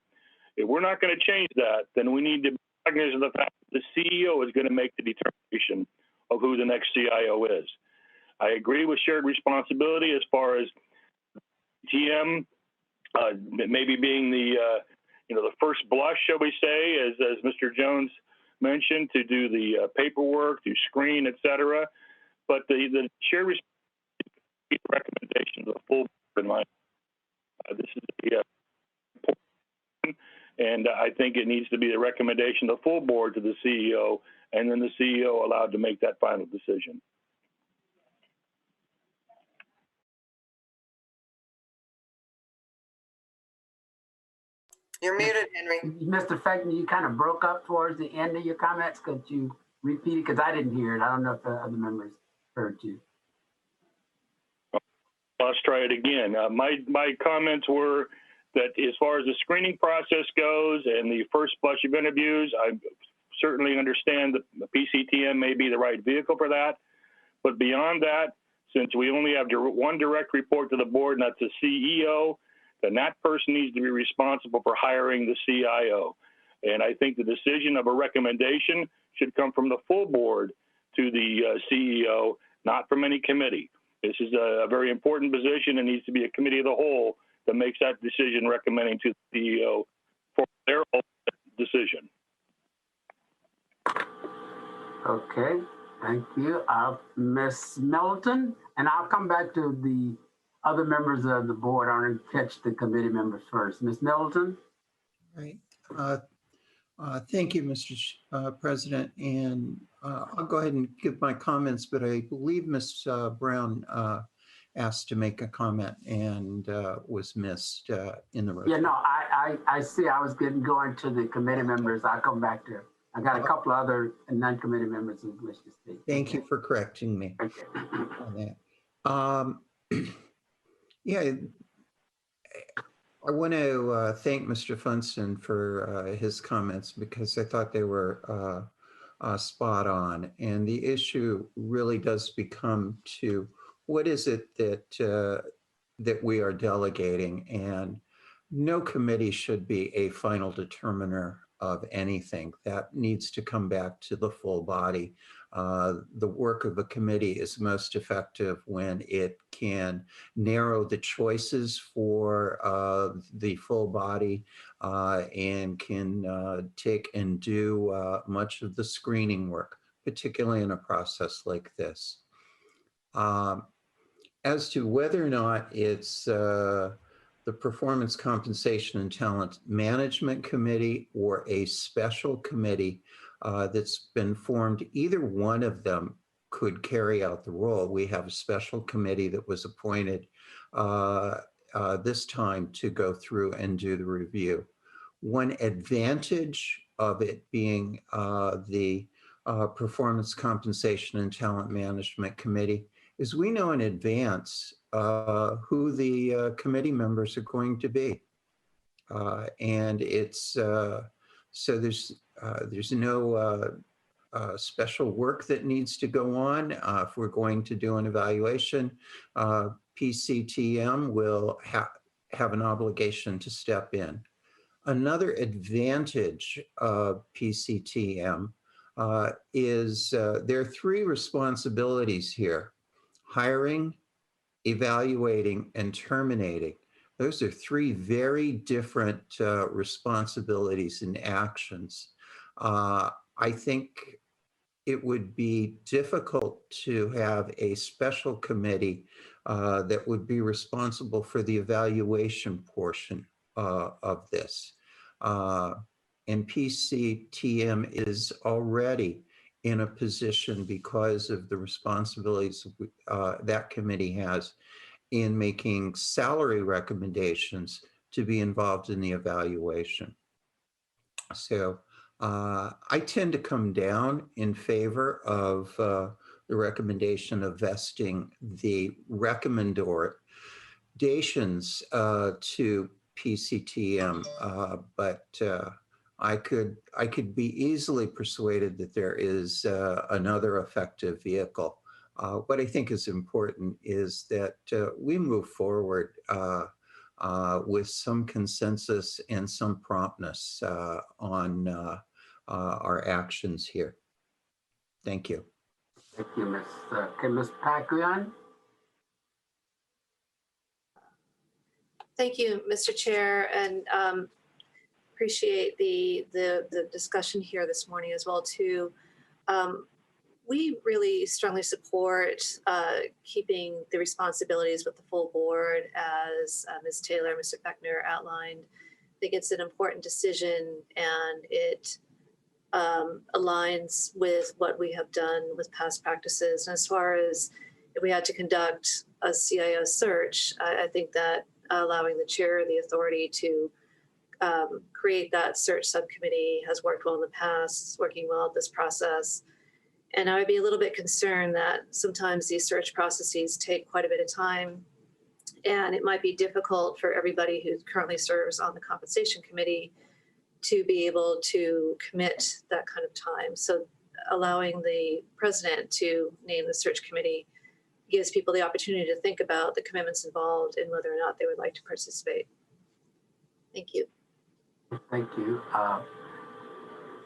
If we're not going to change that, then we need to be cognizant of the fact that the CEO is going to make the determination of who the next CIO is. I agree with shared responsibility as far as GM maybe being the first blush, shall we say, as Mr. Jones mentioned, to do the paperwork, to screen, et cetera. But the shared responsibility recommendation of the full board in line. This is the and I think it needs to be the recommendation of the full board to the CEO, and then the CEO allowed to make that final decision. You're muted, Henry. Mr. Fechner, you kind of broke up towards the end of your comments. Could you repeat it? Because I didn't hear it. I don't know if the other members heard you. Let's try it again. My comments were that as far as the screening process goes and the first bunch of interviews, I certainly understand that the PCTM may be the right vehicle for that. But beyond that, since we only have one direct report to the board, and that's the CEO, then that person needs to be responsible for hiring the CIO. And I think the decision of a recommendation should come from the full board to the CEO, not from any committee. This is a very important position and needs to be a committee of the whole that makes that decision recommending to the CEO for their decision. Okay, thank you. Ms. Middleton, and I'll come back to the other members of the board. I want to catch the committee members first. Ms. Middleton? Right. Thank you, Mr. President. And I'll go ahead and give my comments, but I believe Ms. Brown asked to make a comment and was missed in the room. Yeah, no, I see. I was going to the committee members. I'll come back to it. I got a couple other non-committee members who wish to speak. Thank you for correcting me on that. Yeah, I want to thank Mr. Funston for his comments because I thought they were spot on. And the issue really does become to what is it that we are delegating? And no committee should be a final determiner of anything. That needs to come back to the full body. The work of a committee is most effective when it can narrow the choices for the full body and can take and do much of the screening work, particularly in a process like this. As to whether or not it's the Performance Compensation and Talent Management Committee or a special committee that's been formed, either one of them could carry out the role. We have a special committee that was appointed this time to go through and do the review. One advantage of it being the Performance Compensation and Talent Management Committee is we know in advance who the committee members are going to be. And it's, so there's no special work that needs to go on. If we're going to do an evaluation, PCTM will have an obligation to step in. Another advantage of PCTM is there are three responsibilities here: hiring, evaluating, and terminating. Those are three very different responsibilities and actions. I think it would be difficult to have a special committee that would be responsible for the evaluation portion of this. And PCTM is already in a position, because of the responsibilities that committee has in making salary recommendations, to be involved in the evaluation. So I tend to come down in favor of the recommendation of vesting the recommendations to PCTM, but I could be easily persuaded that there is another effective vehicle. What I think is important is that we move forward with some consensus and some promptness on our actions here. Thank you. Thank you, Ms. Paglian. Thank you, Mr. Chair, and appreciate the discussion here this morning as well too. We really strongly support keeping the responsibilities with the full board, as Ms. Taylor and Mr. Fechner outlined. I think it's an important decision, and it aligns with what we have done with past practices. And as far as if we had to conduct a CIO search, I think that allowing the chair the authority to create that search subcommittee, has worked well in the past, is working well at this process. And I would be a little bit concerned that sometimes these search processes take quite a bit of time, and it might be difficult for everybody who currently serves on the compensation committee to be able to commit that kind of time. So allowing the president to name the search committee gives people the opportunity to think about the commitments involved and whether or not they would like to participate. Thank you. Thank you.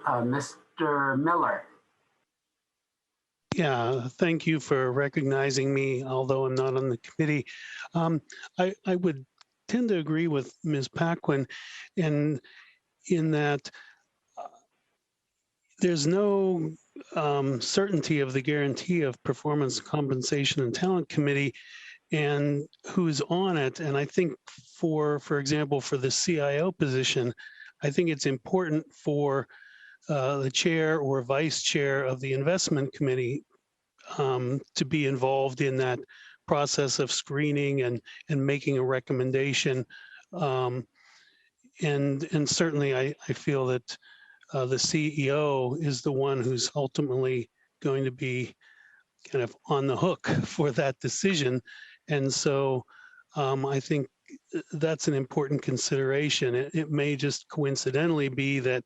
Mr. Miller. Yeah, thank you for recognizing me, although I'm not on the committee. I would tend to agree with Ms. Paquin in that there's no certainty of the guarantee of performance, compensation, and talent committee and who's on it. And I think for example, for the CIO position, I think it's important for the chair or vice chair of the investment committee to be involved in that process of screening and making a recommendation. And certainly I feel that the CEO is the one who's ultimately going to be kind of on the hook for that decision. And so I think that's an important consideration. It may just coincidentally be that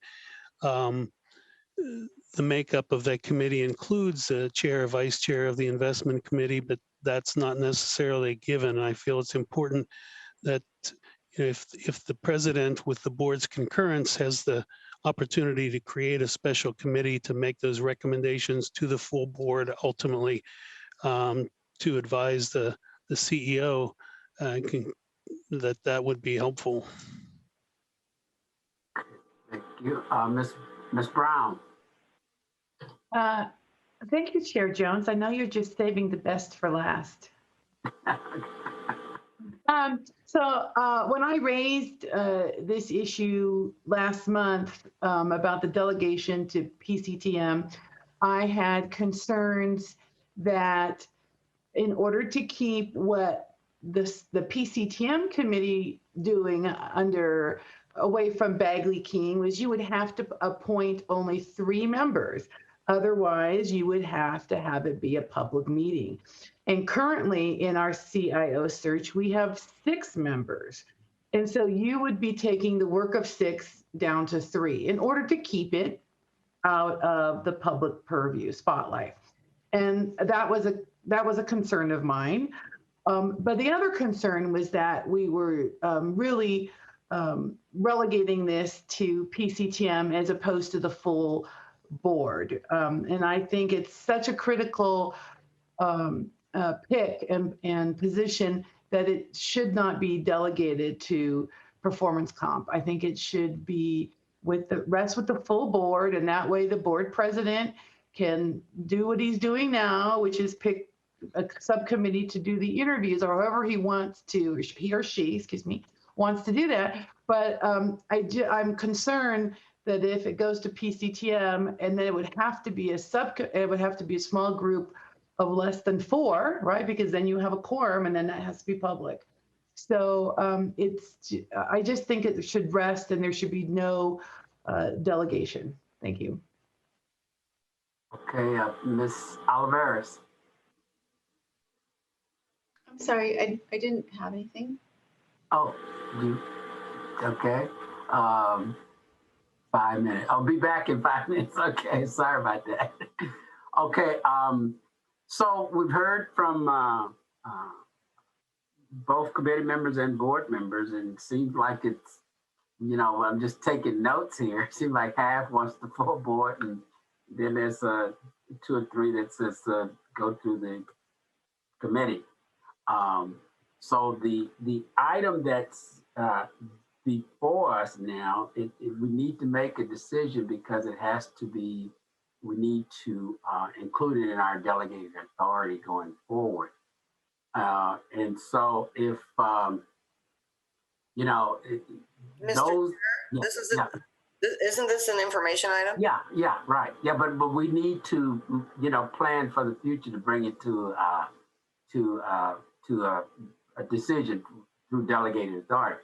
the makeup of that committee includes the chair or vice chair of the investment committee, but that's not necessarily a given. I feel it's important that if the president, with the board's concurrence, has the opportunity to create a special committee to make those recommendations to the full board, ultimately to advise the CEO, that would be helpful. Thank you. Ms. Brown. Thank you, Chair Jones. I know you're just saving the best for last. So when I raised this issue last month about the delegation to PCTM, I had concerns that in order to keep what the PCTM committee doing away from Bagley King was you would have to appoint only 3 members. Otherwise, you would have to have it be a public meeting. And currently in our CIO search, we have 6 members. And so you would be taking the work of 6 down to 3 in order to keep it out of the public purview spotlight. And that was a concern of mine. But the other concern was that we were really relegating this to PCTM as opposed to the full board. And I think it's such a critical pick and position that it should not be delegated to performance comp. I think it should be with the full board, and that way the board president can do what he's doing now, which is pick a subcommittee to do the interviews, or however he wants to, he or she, excuse me, wants to do that. But I'm concerned that if it goes to PCTM, and then it would have to be a small group of less than 4, right? Because then you have a quorum, and then that has to be public. So I just think it should rest, and there should be no delegation. Thank you. Okay, Ms. Oliveris. I'm sorry, I didn't have anything. Oh, okay. 5 minutes. I'll be back in 5 minutes. Okay, sorry about that. Okay, so we've heard from both committee members and board members, and it seems like it's, I'm just taking notes here. It seems like half wants the full board, and then there's 2 or 3 that says go through the committee. So the item that's before us now, we need to make a decision because it has to be, we need to include it in our delegated authority going forward. And so if, Mr. Chair, isn't this an information item? Yeah, right. Yeah, but we need to, plan for the future to bring it to a decision through delegated authority.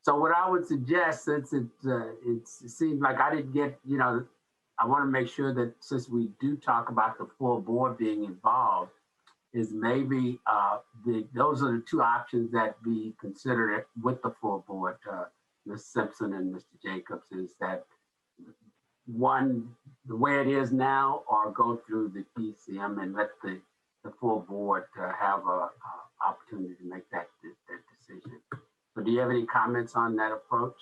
So what I would suggest, since it seems like I didn't get, I want to make sure that since we do talk about the full board being involved, is maybe those are the two options that be considered with the full board, Ms. Simpson and Mr. Jacobs, is that one, the way it is now, or go through the PCM and let the full board have a opportunity to make that decision. So do you have any comments on that approach?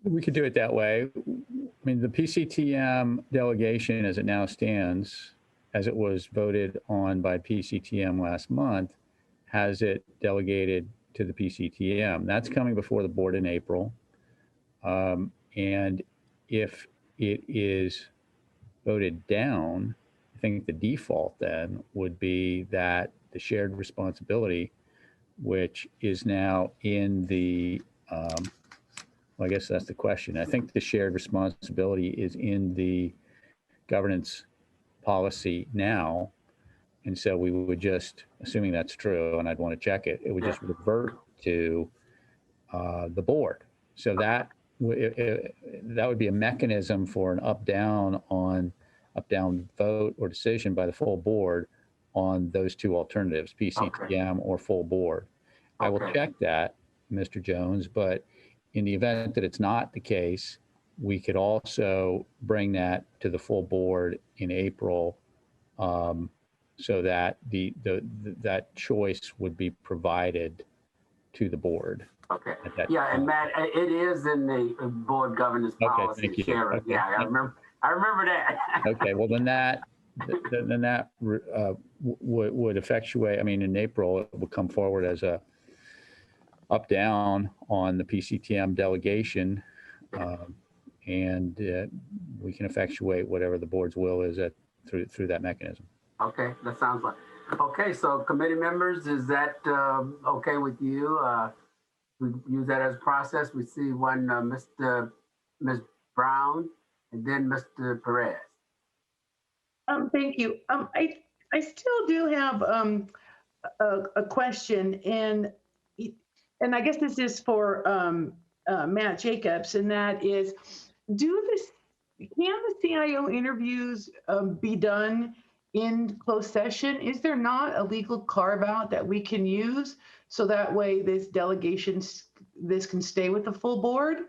We could do it that way. I mean, the PCTM delegation as it now stands, as it was voted on by PCTM last month, has it delegated to the PCTM. That's coming before the board in April. And if it is voted down, I think the default then would be that the shared responsibility, which is now in the, well, I guess that's the question. I think the shared responsibility is in the governance policy now. And so we would just, assuming that's true, and I'd want to check it, it would just revert to the board. So that would be a mechanism for an up-down vote or decision by the full board on those two alternatives, PCTM or full board. I will check that, Mr. Jones, but in the event that it's not the case, we could also bring that to the full board in April, so that that choice would be provided to the board. Okay. Yeah, and Matt, it is in the board governance policy. Thank you. Share. Okay. Yeah, I remember that. Okay. Well, then that would effectuate. I mean, in April, it will come forward as a up down on the PCTM delegation, and we can effectuate whatever the board's will is through that mechanism. Okay, that sounds like. Okay, so committee members, is that okay with you? We use that as a process. We see one, Ms. Brown, and then Mr. Perez. Thank you. I still do have a question, and I guess this is for Matt Jacobs, and that is, can the CIO interviews be done in closed session? Is there not a legal carve out that we can use so that way this can stay with the full board?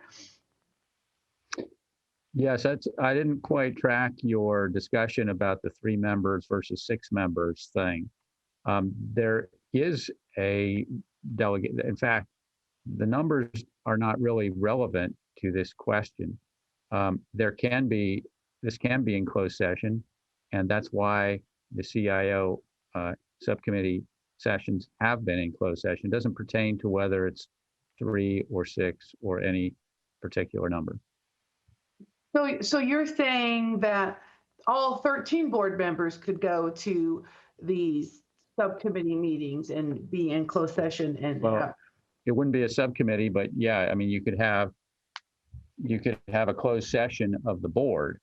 Yes, I didn't quite track your discussion about the 3 members versus 6 members thing. There is a delegate. In fact, the numbers are not really relevant to this question. This can be in closed session, and that's why the CIO subcommittee sessions have been in closed session. It doesn't pertain to whether it's 3 or 6 or any particular number. So you're saying that all 13 board members could go to these subcommittee meetings and be in closed session and it wouldn't be a subcommittee, but yeah, I mean, you could have a closed session of the board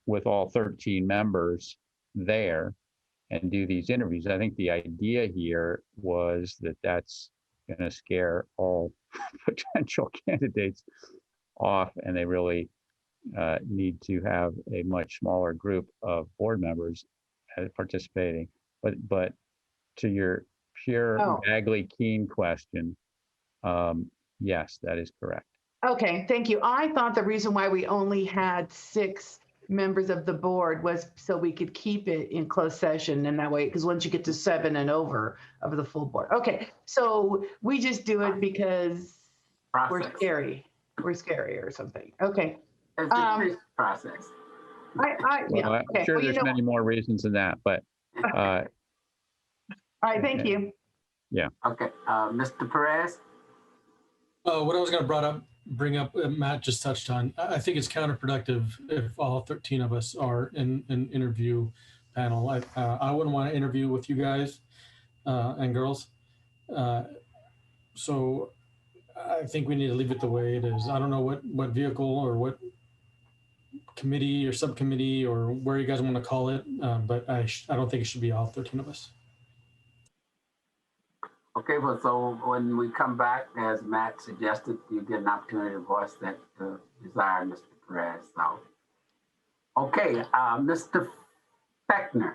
with all 13 members there and do these interviews. I think the idea here was that that's going to scare all potential candidates off, and they really need to have a much smaller group of board members participating. But to your pure Bagley Keene question, yes, that is correct. Okay, thank you. I thought the reason why we only had 6 members of the board was so we could keep it in closed session, and that way, because once you get to 7 and over of the full board. Okay, so we just do it because we're scary or something. Okay. It's a process. I'm sure there's many more reasons than that, but. All right, thank you. Yeah. Okay, Mr. Perez? What I was going to bring up, Matt just touched on, I think it's counterproductive if all 13 of us are in an interview panel. I wouldn't want to interview with you guys and girls. So I think we need to leave it the way it is. I don't know what vehicle or what committee or subcommittee or where you guys want to call it, but I don't think it should be all 13 of us. Okay, well, so when we come back, as Matt suggested, you get an opportunity to voice that desire, Mr. Perez. So, okay, Mr. Fechner.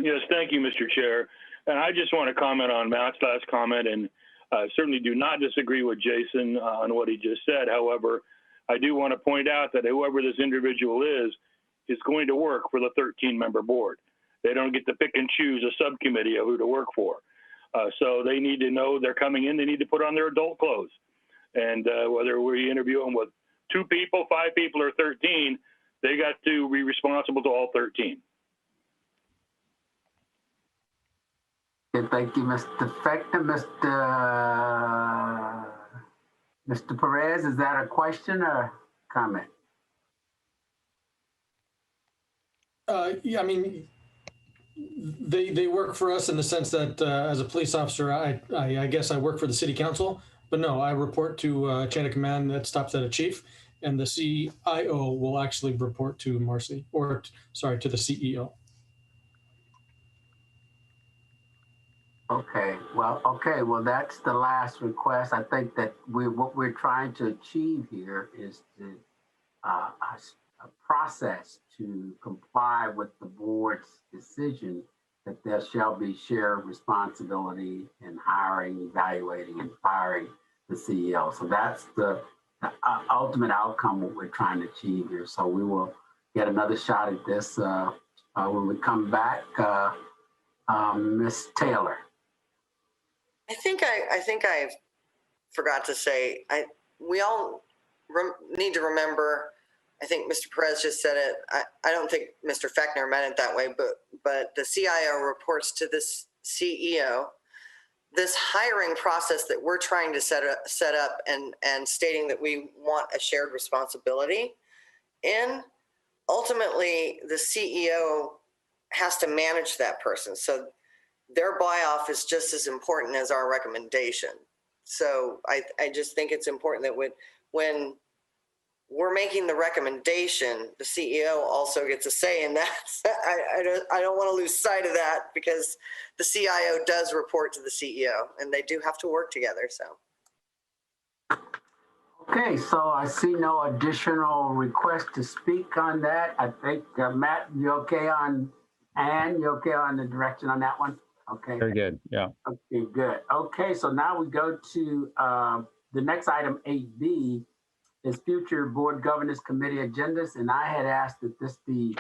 Yes, thank you, Mr. Chair. And I just want to comment on Matt's last comment, and certainly do not disagree with Jason on what he just said. However, I do want to point out that whoever this individual is going to work for the 13-member board. They don't get to pick and choose a subcommittee of who to work for. So they need to know they're coming in, they need to put on their adult clothes. And whether we interview them with 2 people, 5 people, or 13, they got to be responsible to all 13. Okay, thank you, Mr. Fechner. Mr. Perez, is that a question or comment? Yeah, I mean, they work for us in the sense that as a police officer, I guess I work for the city council, but no, I report to a chain of command that stops at a chief, and the CIO will actually report to Marcy, or sorry, to the CEO. Okay, well, that's the last request. I think that what we're trying to achieve here is a process to comply with the board's decision that there shall be shared responsibility in hiring, evaluating, and firing the CEO. So that's the ultimate outcome what we're trying to achieve here. So we will get another shot at this when we come back. Ms. Taylor. I think I forgot to say, we all need to remember, I think Mr. Perez just said it. I don't think Mr. Fechner meant it that way, but the CIO reports to this CEO. This hiring process that we're trying to set up and stating that we want a shared responsibility in, ultimately the CEO has to manage that person. So their buy-off is just as important as our recommendation. So I just think it's important that when we're making the recommendation, the CEO also gets a say in that. I don't want to lose sight of that, because the CIO does report to the CEO and they do have to work together. So. Okay, so I see no additional requests to speak on that. I think, Matt, you okay on, Ann, you okay on the direction on that one? Okay. Very good. Yeah. Okay, good. Okay, so now we go to the next item, 8B, is future board governance committee agendas. And I had asked that this be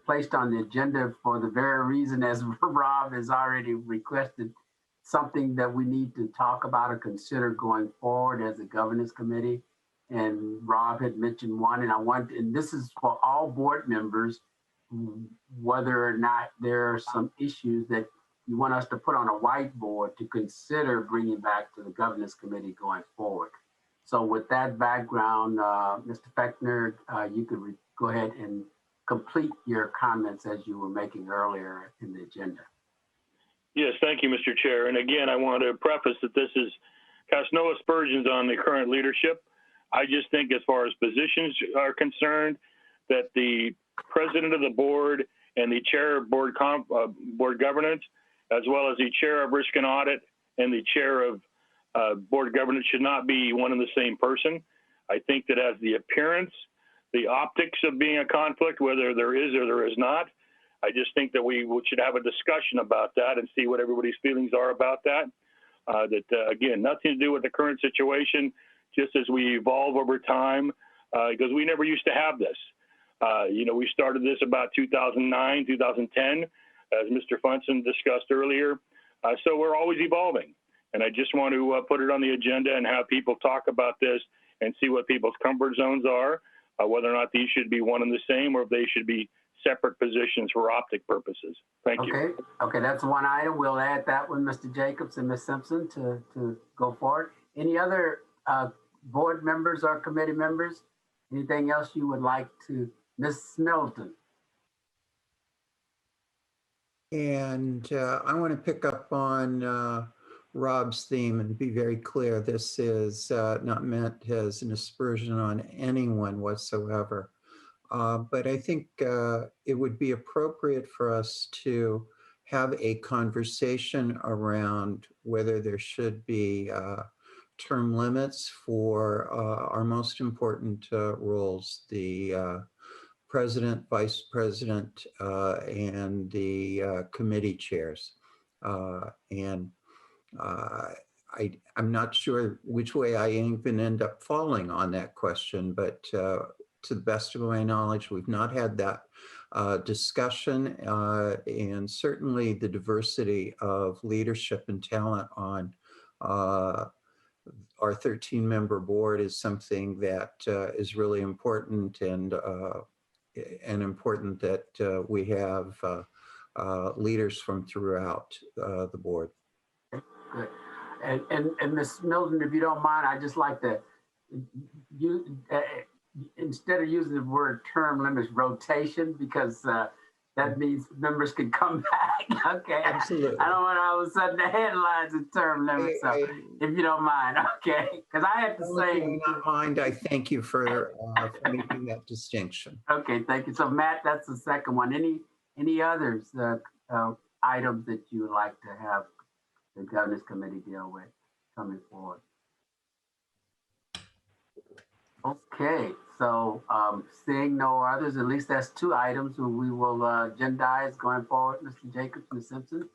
placed on the agenda for the very reason, as Rob has already requested, something that we need to talk about or consider going forward as a governance committee. And Rob had mentioned one, and this is for all board members, whether or not there are some issues that you want us to put on a whiteboard to consider bringing back to the governance committee going forward. So with that background, Mr. Fechner, you could go ahead and complete your comments as you were making earlier in the agenda. Yes, thank you, Mr. Chair. And again, I want to preface that this is cast no aspersions on the current leadership. I just think as far as positions are concerned, that the president of the board and the chair of board governance, as well as the chair of risk and audit and the chair of board governance, should not be one and the same person. I think that has the appearance, the optics of being a conflict, whether there is or there is not. I just think that we should have a discussion about that and see what everybody's feelings are about that. Again, nothing to do with the current situation, just as we evolve over time, because we never used to have this. We started this about 2009, 2010, as Mr. Funson discussed earlier. So we're always evolving. And I just want to put it on the agenda and have people talk about this and see what people's comfort zones are, whether or not these should be one and the same, or if they should be separate positions for optic purposes. Thank you. Okay, that's one item. We'll add that one, Mr. Jacobs and Ms. Simpson, to go forward. Any other board members or committee members? Anything else you would like to, Ms. Middleton? And I want to pick up on Rob's theme and be very clear. This is not meant as an aspersion on anyone whatsoever. But I think it would be appropriate for us to have a conversation around whether there should be term limits for our most important roles, the president, vice president, and the committee chairs. I'm not sure which way I even end up falling on that question, but to the best of my knowledge, we've not had that discussion, and certainly the diversity of leadership and talent on our 13-member board is something that is really important, and important that we have leaders from throughout the board. Good. And Ms. Milton, if you don't mind, I'd just like to instead of using the word term limits, rotation, because that means members can come back. Okay. Absolutely. I don't want all of a sudden the headlines of term limits. So if you don't mind, okay. Because I had the same. Not mind. I thank you for making that distinction. Okay, thank you. So Matt, that's the second one. Any others items that you would like to have the governance committee deal with coming forward? Okay, so seeing no others, at least that's two items that we will agendize going forward, Mr. Jacobs, Ms. Simpson.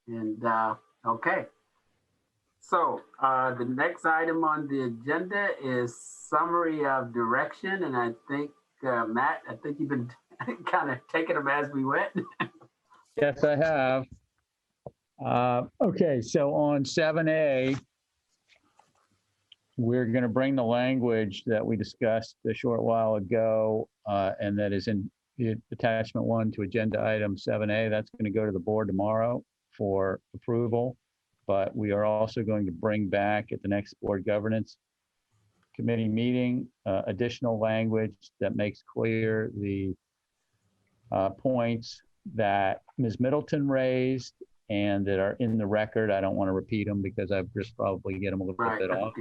And okay, so the next item on the agenda is summary of direction. And I think, Matt, I think you've been kind of taking them as we went. Yes, I have. Okay, so on 7A, we're going to bring the language that we discussed a short while ago, and that is in attachment 1 to agenda item 7A. That's going to go to the board tomorrow for approval, but we are also going to bring back at the next board governance committee meeting additional language that makes clear the points that Ms. Middleton raised and that are in the record. I don't want to repeat them because I've just probably get them a little bit off.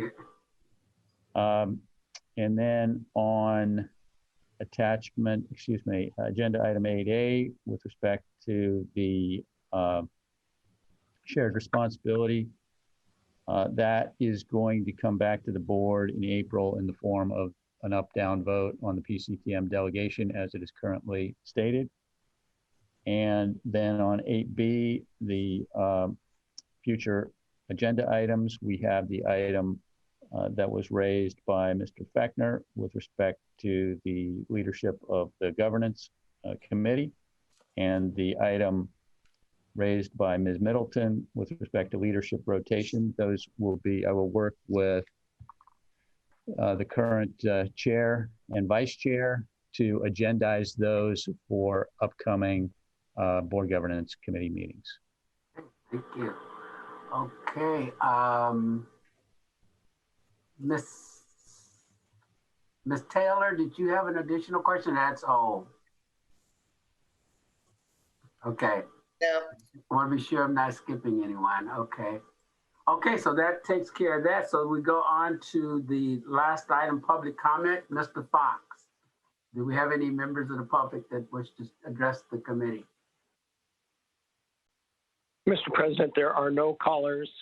And then on agenda item 8A with respect to the shared responsibility, that is going to come back to the board in April in the form of an up-down vote on the PCTM delegation as it is currently stated. And then on 8B, the future agenda items, we have the item that was raised by Mr. Fechner with respect to the leadership of the governance committee, and the item raised by Ms. Middleton with respect to leadership rotation. Those will be, I will work with the current chair and vice chair to agendize those for upcoming board governance committee meetings. Thank you. Okay. Ms. Taylor, did you have an additional question? That's all. Okay. Yeah. I want to be sure I'm not skipping anyone. Okay. Okay, so that takes care of that. So we go on to the last item, public comment. Mr. Fox, do we have any members of the public that wish to address the committee? Mr. President, there are no callers